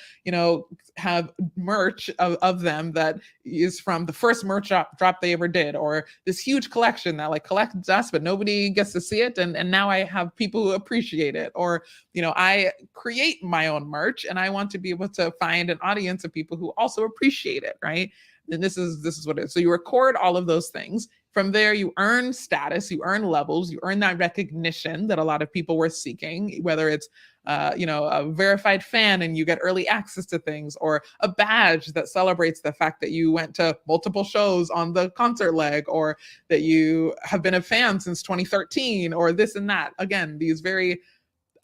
S6: have merch of them that is from the first merch drop they ever did, or this huge collection that like collects dust, but nobody gets to see it. And now I have people who appreciate it. Or, I create my own merch and I want to be able to find an audience of people who also appreciate it, right? And this is what it is. So you record all of those things. From there, you earn status, you earn levels, you earn that recognition that a lot of people were seeking, whether it's a verified fan and you get early access to things, or a badge that celebrates the fact that you went to multiple shows on the concert leg, or that you have been a fan since 2013, or this and that. Again, these very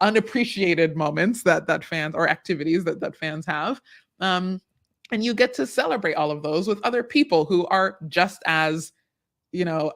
S6: unappreciated moments that fans, or activities that fans have. And you get to celebrate all of those with other people who are just as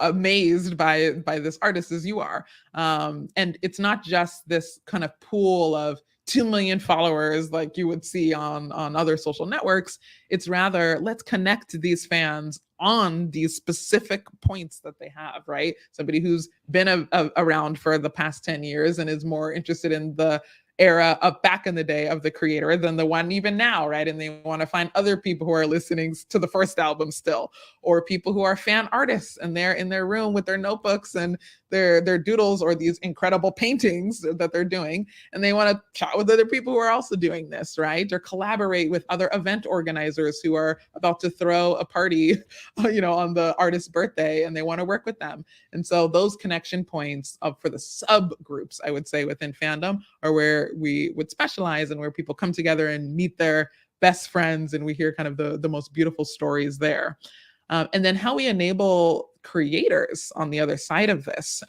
S6: amazed by this artist as you are. And it's not just this kind of pool of 2 million followers like you would see on other social networks. It's rather, let's connect these fans on these specific points that they have, right? Somebody who's been around for the past 10 years and is more interested in the era of back in the day of the creator than the one even now, right? And they want to find other people who are listening to the first album still, or people who are fan artists and they're in their room with their notebooks and their doodles or these incredible paintings that they're doing, and they want to chat with other people who are also doing this, right? Or collaborate with other event organizers who are about to throw a party, on the artist's birthday, and they want to work with them. And so those connection points for the subgroups, I would say, within fandom are where we would specialize and where people come together and meet their best friends, and we hear kind of the most beautiful stories there. And then how we enable creators on the other side of this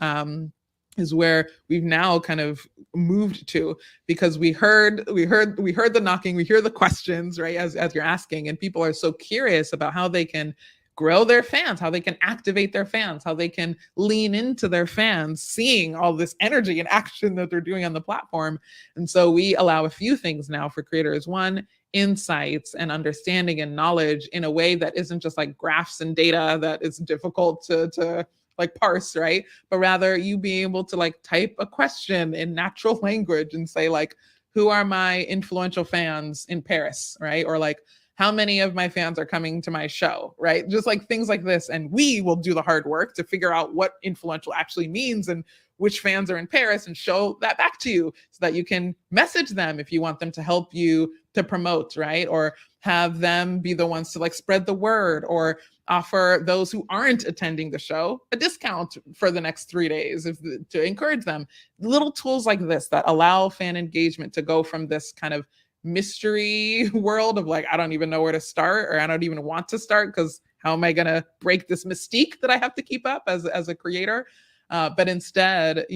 S6: is where we've now kind of moved to, because we heard the knocking, we hear the questions, right, as you're asking, and people are so curious about how they can grow their fans, how they can activate their fans, how they can lean into their fans, seeing all this energy and action that they're doing on the platform. And so we allow a few things now for creators. One, insights and understanding and knowledge in a way that isn't just like graphs and data that is difficult to like parse, right? But rather you be able to like type a question in natural language and say like, who are my influential fans in Paris, right? Or like, how many of my fans are coming to my show, right? Just like things like this. And we will do the hard work to figure out what influential actually means and which fans are in Paris, and show that back to you so that you can message them if you want them to help you to promote, right? Or have them be the ones to like spread the word, or offer those who aren't attending the show a discount for the next 3 days to encourage them. Little tools like this that allow fan engagement to go from this kind of mystery world of like, I don't even know where to start, or I don't even want to start because how am I going to break this mystique that I have to keep up as a creator? But instead,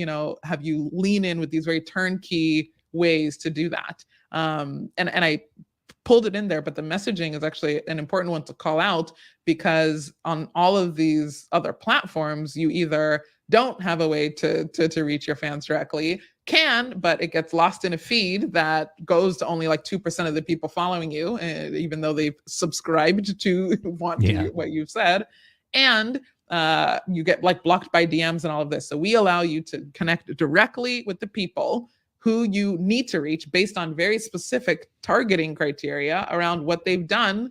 S6: have you lean in with these very turnkey ways to do that. And I pulled it in there, but the messaging is actually an important one to call out, because on all of these other platforms, you either don't have a way to reach your fans directly, but it gets lost in a feed that goes to only like 2% of the people following you, even though they've subscribed to what you've said. And you get like blocked by DMs and all of this. So we allow you to connect directly with the people who you need to reach based on very specific targeting criteria around what they've done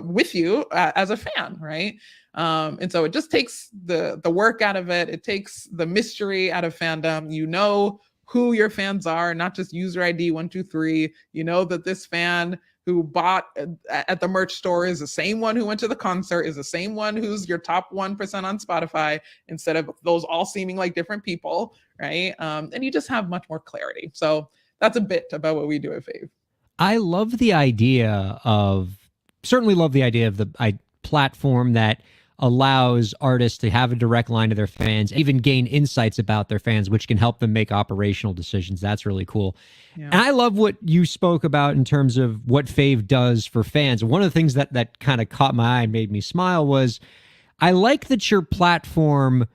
S6: with you as a fan, right? And so it just takes the work out of it. It takes the mystery out of fandom. You know who your fans are, not just user ID 123. You know that this fan who bought at the merch store is the same one who went to the concert, is the same one who's your top 1% on Spotify, instead of those all seeming like different people, right? And you just have much more clarity. So that's a bit about what we do at Fave.
S3: I love the idea of the platform that allows artists to have a direct line to their fans, even gain insights about their fans, which can help them make operational decisions. That's really cool.
S6: Yeah.
S3: And I love what you spoke about in terms of what Fave does for fans. One of the things that kind of caught my eye and made me smile was I like that your platform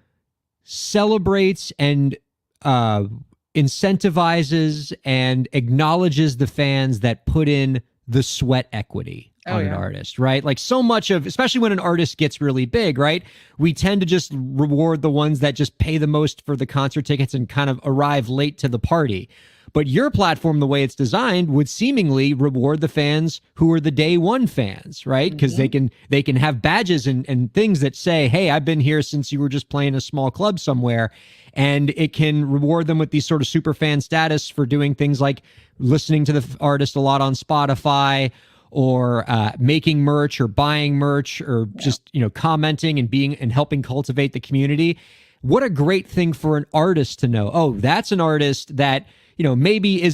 S3: celebrates and incentivizes and acknowledges the fans that put in the sweat equity on an artist, right? Like so much of, especially when an artist gets really big, right? We tend to just reward the ones that just pay the most for the concert tickets and kind of arrive late to the party. But your platform, the way it's designed, would seemingly reward the fans who are the day one fans, right? Because they can have badges and things that say, hey, I've been here since you were just playing a small club somewhere. And it can reward them with these sort of super fan status for doing things like listening to the artist a lot on Spotify, or making merch or buying merch, or just, you know, commenting and being and helping cultivate the community. What a great thing for an artist to know. Oh, that's an artist that, you know, maybe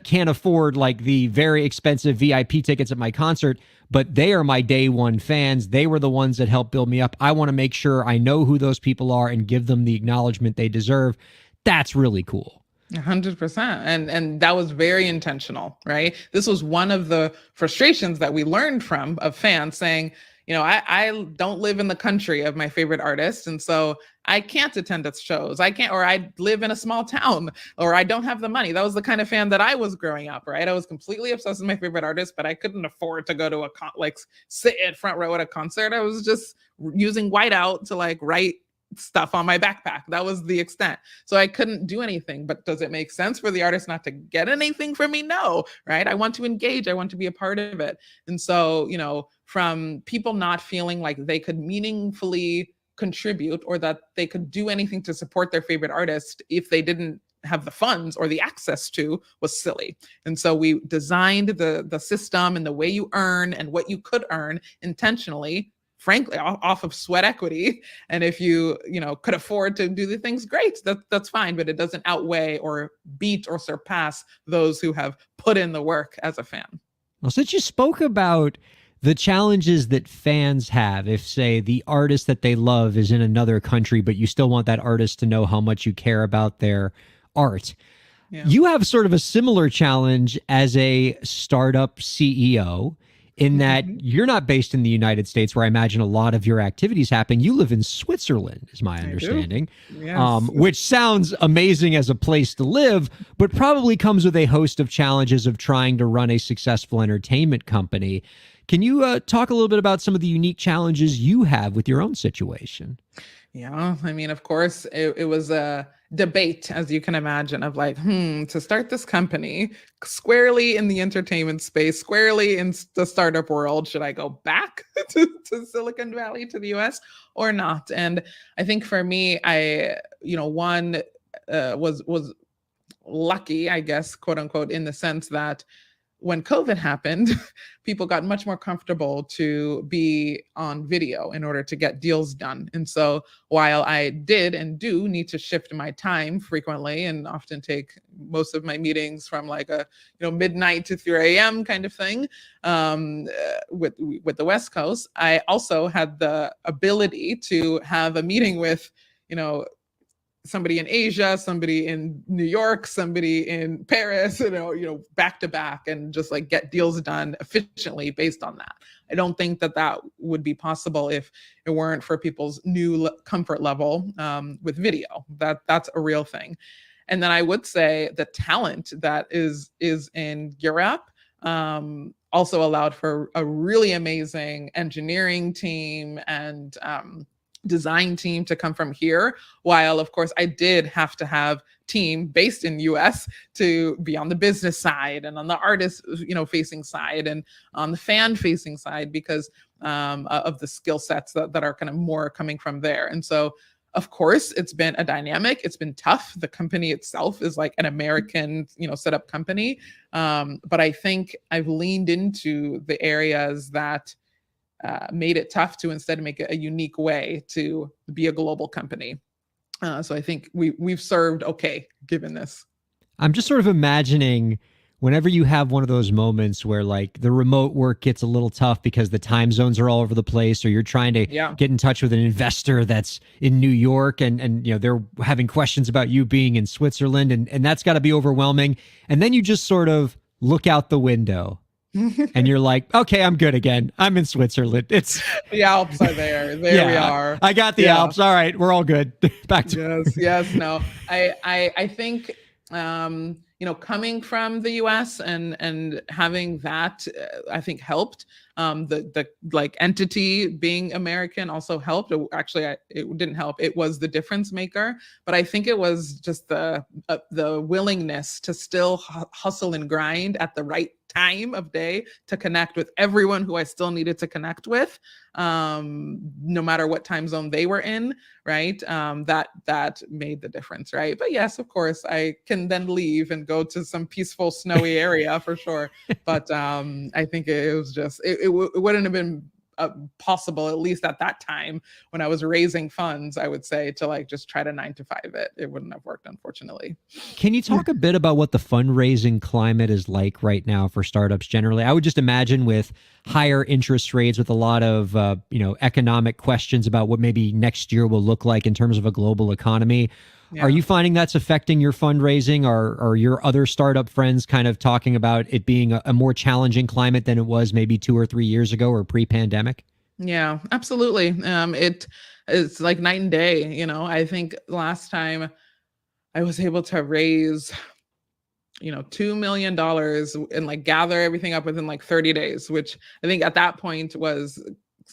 S3: can't afford like the very expensive VIP tickets at my concert, but they are my day one fans. They were the ones that helped build me up. I want to make sure I know who those people are and give them the acknowledgement they deserve. That's really cool.
S6: 100%. And that was very intentional, right? This was one of the frustrations that we learned of fans saying, you know, I don't live in the country of my favorite artist. And so I can't attend its shows. I can't, or I live in a small town, or I don't have the money. That was the kind of fan that I was growing up, right? I was completely obsessed with my favorite artist, but I couldn't afford to go to sit in front row at a concert. I was just using whiteout to like write stuff on my backpack. That was the extent. So I couldn't do anything. But does it make sense for the artist not to get anything from me? No, right? I want to engage. I want to be a part of it. And so, you know, from people not feeling like they could meaningfully contribute or that they could do anything to support their favorite artist if they didn't have the funds or the access to, was silly. And so we designed the system and the way you earn and what you could earn intentionally, frankly, off of sweat equity. And if you could afford to do the things, great, that's fine, but it doesn't outweigh or beat or surpass those who have put in the work as a fan.
S3: Well, since you spoke about the challenges that fans have, if, say, the artist that they love is in another country, but you still want that artist to know how much you care about their art, you have sort of a similar challenge as a startup CEO, in that you're not based in the United States, where I imagine a lot of your activities happen. You live in Switzerland, is my understanding, which sounds amazing as a place to live, but probably comes with a host of challenges of trying to run a successful entertainment company. Can you talk a little bit about some of the unique challenges you have with your own situation?
S6: Yeah, I mean, of course, it was a debate, as you can imagine, of like, to start this company squarely in the entertainment space, squarely in the startup world, should I go back to Silicon Valley, to the US, or not? And I think for me, one was lucky, I guess, quote unquote, in the sense that when COVID happened, people got much more comfortable to be on video in order to get deals done. And so while I did and do need to shift my time frequently and often take most of my meetings from like a midnight to 3 a.m. kind of thing with the West Coast, I also had the ability to have a meeting with, somebody in Asia, somebody in New York, somebody in Paris, back to back, and just like get deals done efficiently based on that. I don't think that would be possible if it weren't for people's new comfort level with video. That's a real thing. And then I would say the talent that is in Europe also allowed for a really amazing engineering team and design team to come from here, while of course I did have to have team based in US to be on the business side and on the artist facing side and on the fan facing side because of the skill sets that are kind of more coming from there. And so of course it's been a dynamic, it's been tough. The company itself is like an American set up company, but I think I've leaned into the areas that made it tough to instead make it a unique way to be a global company. So I think we've served okay, given this.
S3: I'm just sort of imagining whenever you have one of those moments where like the remote work gets a little tough because the time zones are all over the place, or you're trying to
S6: Yeah.
S3: get in touch with an investor that's in New York and they're having questions about you being in Switzerland, and that's got to be overwhelming. And then you just sort of look out the window and you're like, okay, I'm good again. I'm in Switzerland. It's
S6: The Alps are there. There we are.
S3: I got the
S6: Yeah.
S3: Alps. All right, we're all good. Back to
S6: Yes. No. I think coming from the US and having that I think helped. The like entity being American also helped. It didn't help. It was the difference maker, but I think it was just the willingness to still hustle and grind at the right time of day to connect with everyone who I still needed to connect with, no matter what time zone they were in, right? That made the difference, right? But yes, of course, I can then leave and go to some peaceful, snowy area for sure. But I think it was just, it wouldn't have been possible, at least at that time when I was raising funds, I would say, to like just try to 9-to-5 it. It wouldn't have worked, unfortunately.
S3: Can you talk a bit about what the fundraising climate is like right now for startups generally? I would just imagine with higher interest rates, with a lot of economic questions about what maybe next year will look like in terms of a global economy.
S6: Yeah.
S3: Are you finding that's affecting your fundraising? Or your other startup friends kind of talking about it being a more challenging climate than it was maybe 2 or 3 years ago or pre-pandemic?
S6: Yeah, absolutely. It's like night and day. I think last time I was able to raise, $2 million and like gather everything up within like 30 days, which I think at that point was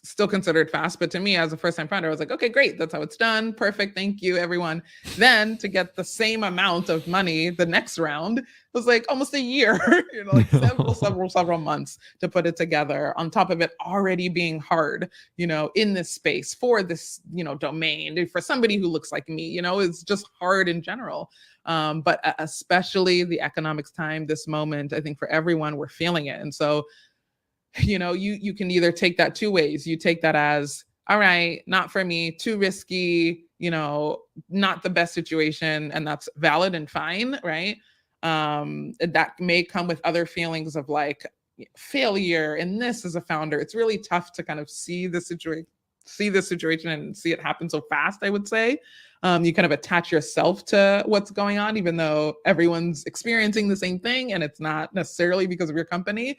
S6: still considered fast. But to me, as a first-time founder, I was like, okay, great. That's how it's done. Perfect. Thank you, everyone. Then to get the same amount of money, the next round was like almost a year, like several months to put it together, on top of it already being hard, in this space for this, domain, for somebody who looks like me, it's just hard in general. But especially the economics time, this moment, I think for everyone, we're feeling it. And so, you can either take that two ways. You take that as, all right, not for me, too risky, not the best situation. And that's valid and fine, right? That may come with other feelings of like failure. And this as a founder, it's really tough to kind of see the situation and see it happen so fast, I would say. You kind of attach yourself to what's going on, even though everyone's experiencing the same thing and it's not necessarily because of your company.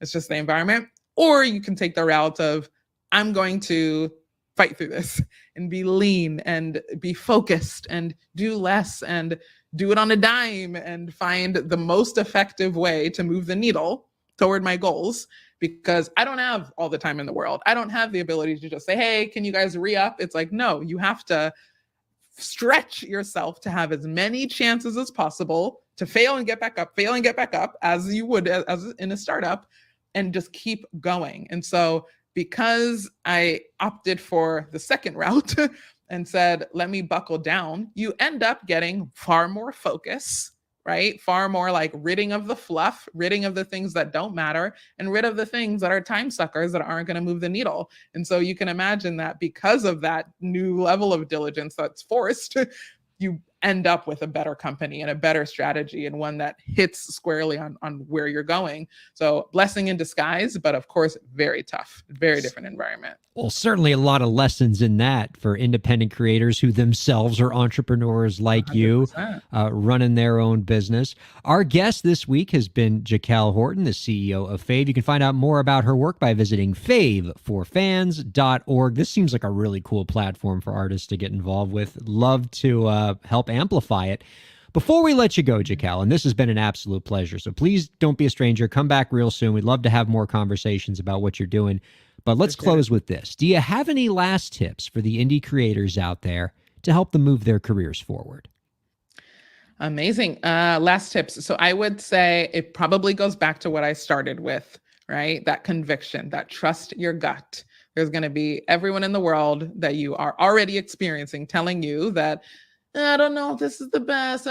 S6: It's just the environment. Or you can take the route of, I'm going to fight through this and be lean and be focused and do less and do it on a dime and find the most effective way to move the needle toward my goals, because I don't have all the time in the world. I don't have the ability to just say, hey, can you guys re-up? It's like, no, you have to stretch yourself to have as many chances as possible to fail and get back up, as you would as in a startup, and just keep going. And so because I opted for the second route and said, let me buckle down, you end up getting far more focus, right? Far more like ridding of the fluff, ridding of the things that don't matter, and rid of the things that are time suckers that aren't going to move the needle. And so you can imagine that because of that new level of diligence that's forced, you end up with a better company and a better strategy, and one that hits squarely on where you're going. So blessing in disguise, but of course, very tough, very different environment.
S3: Well, certainly a lot of lessons in that for independent creators who themselves are entrepreneurs like
S6: 100%.
S3: you, running their own business. Our guest this week has been Jaquel Horton, the CEO of Fave. You can find out more about her work by visiting faveforfans.org. This seems like a really cool platform for artists to get involved with. Love to help amplify it. Before we let you go, Jaquel, and this has been an absolute pleasure, so please don't be a stranger. Come back real soon. We'd love to have more conversations about what you're doing. But let's close with this. Do you have any last tips for the indie creators out there to help them move their careers forward?
S6: Amazing. Last tips. So I would say it probably goes back to what I started with, right? That conviction, that trust your gut. There's going to be everyone in the world that you are already experiencing telling you that, I don't know if this is the best.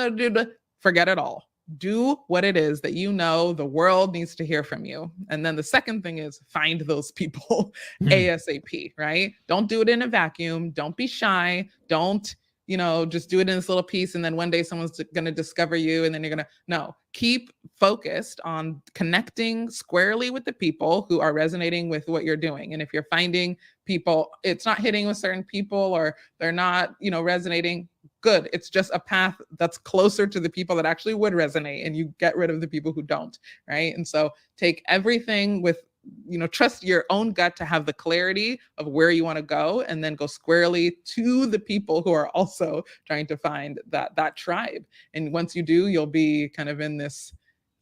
S6: Forget it all. Do what it is that you know the world needs to hear from you. And then the second thing is find those people ASAP, right? Don't do it in a vacuum. Don't be shy. Don't just do it in this little piece, and then one day someone's going to discover you, and then you're going to, no, keep focused on connecting squarely with the people who are resonating with what you're doing. And if you're finding people, it's not hitting with certain people, or they're not, resonating, good. It's just a path that's closer to the people that actually would resonate, and you get rid of the people who don't, right? And so take everything with, trust your own gut to have the clarity of where you want to go, and then go squarely to the people who are also trying to find that tribe. And once you do, you'll be kind of in this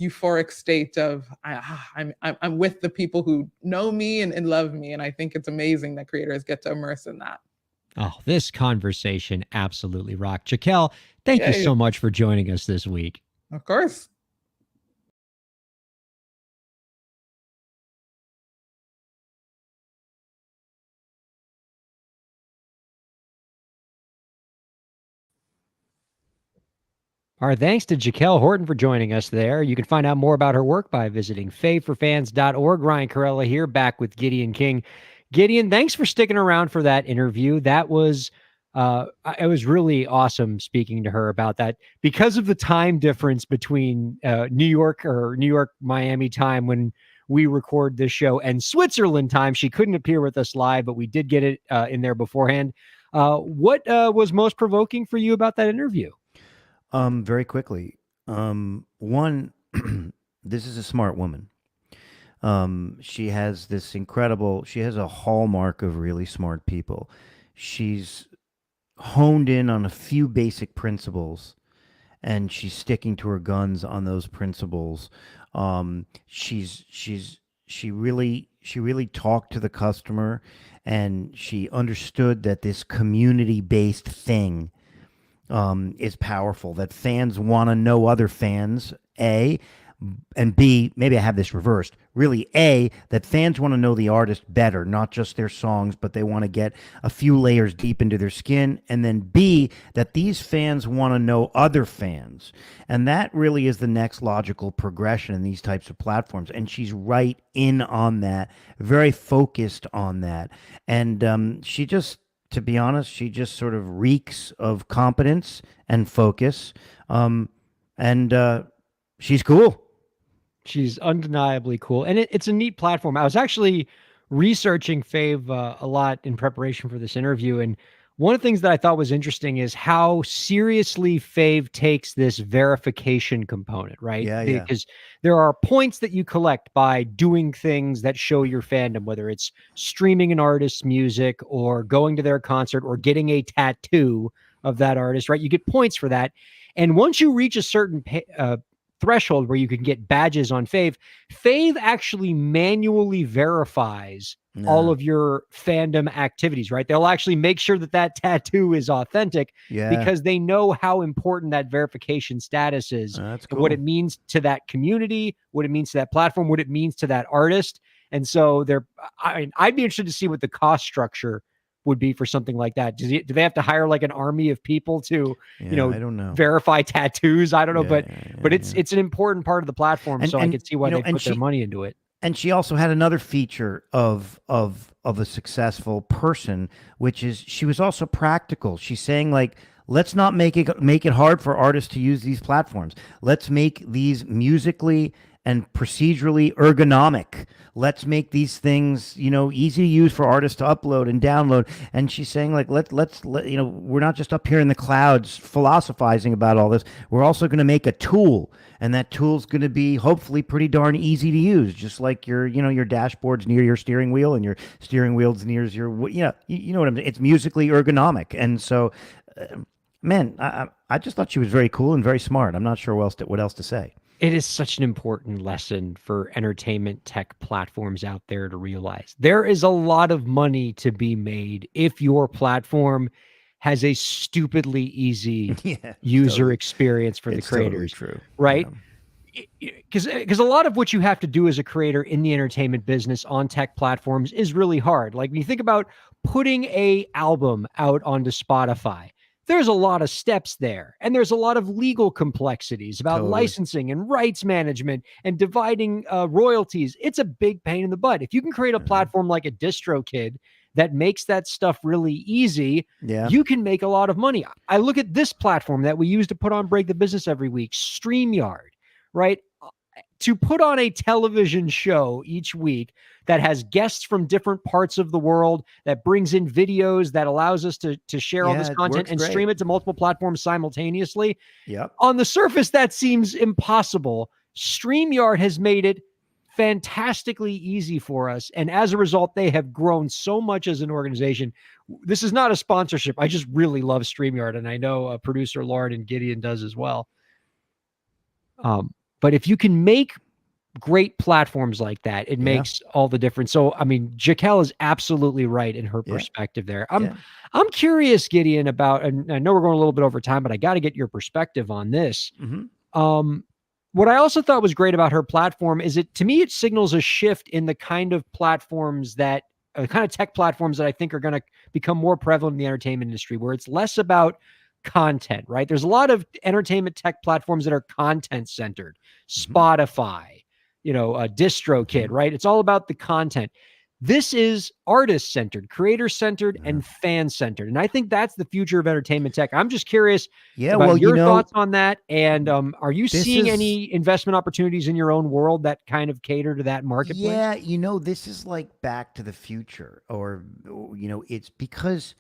S6: euphoric state of I'm with the people who know me and love me. And I think it's amazing that creators get to immerse in that.
S3: Oh, this conversation absolutely rocked. Jaquel, thank you
S6: Yay.
S3: so much for joining us this week.
S6: Of course.
S3: Our thanks to Jaquel Horton for joining us there. You can find out more about her work by visiting faveforfans.org. Ryan Kairalla here, back with Gideon King. Gideon, thanks for sticking around for that interview. That was it was really awesome speaking to her about that, because of the time difference between New York, Miami time when we record this show, and Switzerland time. She couldn't appear with us live, but we did get it in there beforehand. What was most provoking for you about that interview?
S4: Very quickly. One, this is a smart woman. She has she has a hallmark of really smart people. She's honed in on a few basic principles, and she's sticking to her guns on those principles. She really talked to the customer, and she understood that this community-based thing is powerful, that fans want to know other fans, A, and B, maybe I have this reversed, really, A, that fans want to know the artist better, not just their songs, but they want to get a few layers deep into their skin, and then B, that these fans want to know other fans. And that really is the next logical progression in these types of platforms, and she's right in on that, very focused on that. And she just, to be honest, she just sort of reeks of competence and focus. And she's cool.
S3: She's undeniably cool. And it's a neat platform. I was actually researching Fave a lot in preparation for this interview. And one of the things that I thought was interesting is how seriously Fave takes this verification component, right?
S4: Yeah, yeah.
S3: Because there are points that you collect by doing things that show your fandom, whether it's streaming an artist's music or going to their concert or getting a tattoo of that artist, right? You get points for that. And once you reach a certain threshold where you can get badges on Fave actually manually verifies all of your fandom activities, right? They'll actually make sure that that tattoo is authentic because they know how important that verification status is,
S4: That's
S3: and
S4: cool.
S3: what it means to that community, what it means to that platform, what it means to that artist. And so I'd be interested to see what the cost structure would be for something like that. Do they have to hire like an army of people to,
S4: I don't know.
S3: verify tattoos? I don't know, but it's an important part of the platform,
S4: And-
S3: so I
S4: and,
S3: can see why
S4: you know,
S3: they
S4: and
S3: put their
S4: she-
S3: money into it.
S4: And she also had another feature of a successful person, which is she was also practical. She's saying, like, let's not make it hard for artists to use these platforms. Let's make these musically and procedurally ergonomic. Let's make these things, easy to use for artists to upload and download. And she's saying, like, let's we're not just up here in the clouds philosophizing about all this. We're also going to make a tool, and that tool's going to be hopefully pretty darn easy to use, just like your dashboard's near your steering wheel and your steering wheel's near your, you know what I'm saying? It's musically ergonomic. And so, man, I just thought she was very cool and very smart. I'm not sure what else to say.
S3: It is such an important lesson for entertainment tech platforms out there to realize. There is a lot of money to be made if your platform has a stupidly easy user experience for the creators.
S4: Totally true.
S3: Right? Because a lot of what you have to do as a creator in the entertainment business on tech platforms is really hard. Like when you think about putting a album out onto Spotify, there's a lot of steps there, and there's a lot of legal complexities about licensing and rights management and dividing royalties. It's a big pain in the butt. If you can create a platform like a DistroKid that makes that stuff really easy,
S4: Yeah.
S3: you can make a lot of money. I look at this platform that we use to put on Break the Business every week, StreamYard, right? To put on a television show each week that has guests from different parts of the world, that brings in videos, that allows us to share all
S4: Yeah,
S3: this
S4: it
S3: content
S4: works
S3: and
S4: great.
S3: stream it to multiple platforms simultaneously.
S4: Yep.
S3: On the surface, that seems impossible. StreamYard has made it fantastically easy for us. And as a result, they have grown so much as an organization. This is not a sponsorship. I just really love StreamYard. And I know producer Lauren and Gideon does as well. But if you can make great platforms like that, it makes all the difference. So, I mean, Jaquel is absolutely right in her perspective there. I'm curious, Gideon, about, and I know we're going a little bit over time, but I got to get your perspective on this. What I also thought was great about her platform is to me, it signals a shift in the kind of platforms that, kind of tech platforms that I think are going to become more prevalent in the entertainment industry, where it's less about content, right? There's a lot of entertainment tech platforms that are content centered, Spotify, DistroKid, right? It's all about the content. This is artist centered, creator centered, and fan centered. And I think that's the future of entertainment tech. I'm just curious about your thoughts on that. And are you seeing any investment opportunities in your own world that kind of cater to that marketplace?
S4: Yeah, this is like Back to the Future, or, it's because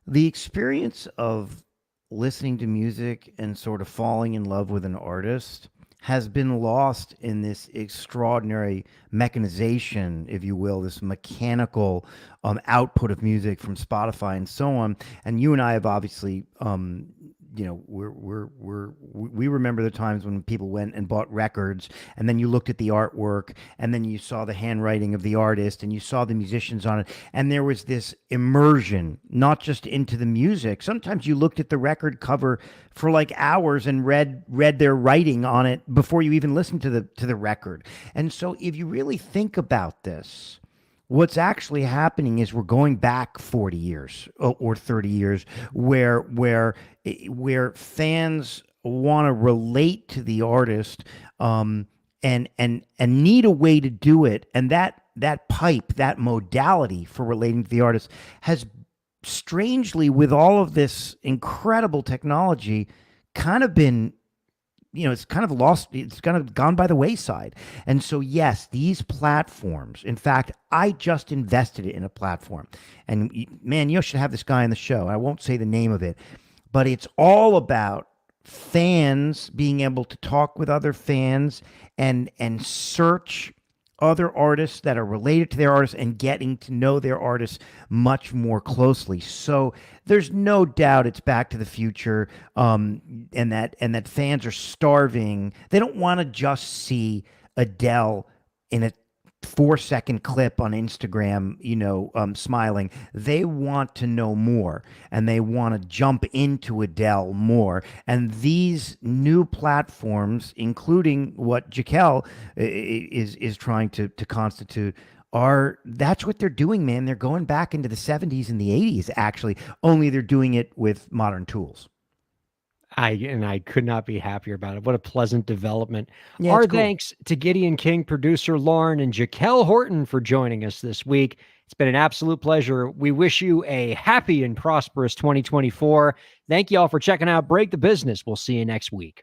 S4: the experience of listening to music and sort of falling in love with an artist has been lost in this extraordinary mechanization, if you will, this mechanical output of music from Spotify and so on. And you and I have obviously, we remember the times when people went and bought records, and then you looked at the artwork, and then you saw the handwriting of the artist, and you saw the musicians on it, and there was this immersion, not just into the music. Sometimes you looked at the record cover for like hours and read their writing on it before you even listened to the record. And so if you really think about this, what's actually happening is we're going back 40 years or 30 years where fans want to relate to the artist and need a way to do it. And that pipe, that modality for relating to the artist has strangely, with all of this incredible technology, kind of been, it's kind of lost, it's kind of gone by the wayside. And so, yes, these platforms, in fact, I just invested in a platform, and man, you should have this guy on the show. I won't say the name of it, but it's all about fans being able to talk with other fans and search other artists that are related to their artists and getting to know their artists much more closely. So there's no doubt it's Back to the Future, and that fans are starving. They don't want to just see Adele in a 4-second clip on Instagram, smiling. They want to know more, and they want to jump into Adele more. And these new platforms, including what Jaquel is trying to constitute, that's what they're doing, man. They're going back into the 70s and the 80s, actually, only they're doing it with modern tools.
S3: I could not be happier about it. What a pleasant development.
S4: Yeah,
S3: Our
S4: it's cool.
S3: thanks to Gideon King, producer Lauren, and Jaquel Horton for joining us this week. It's been an absolute pleasure. We wish you a happy and prosperous 2024. Thank you all for checking out Break the Business. We'll see you next week.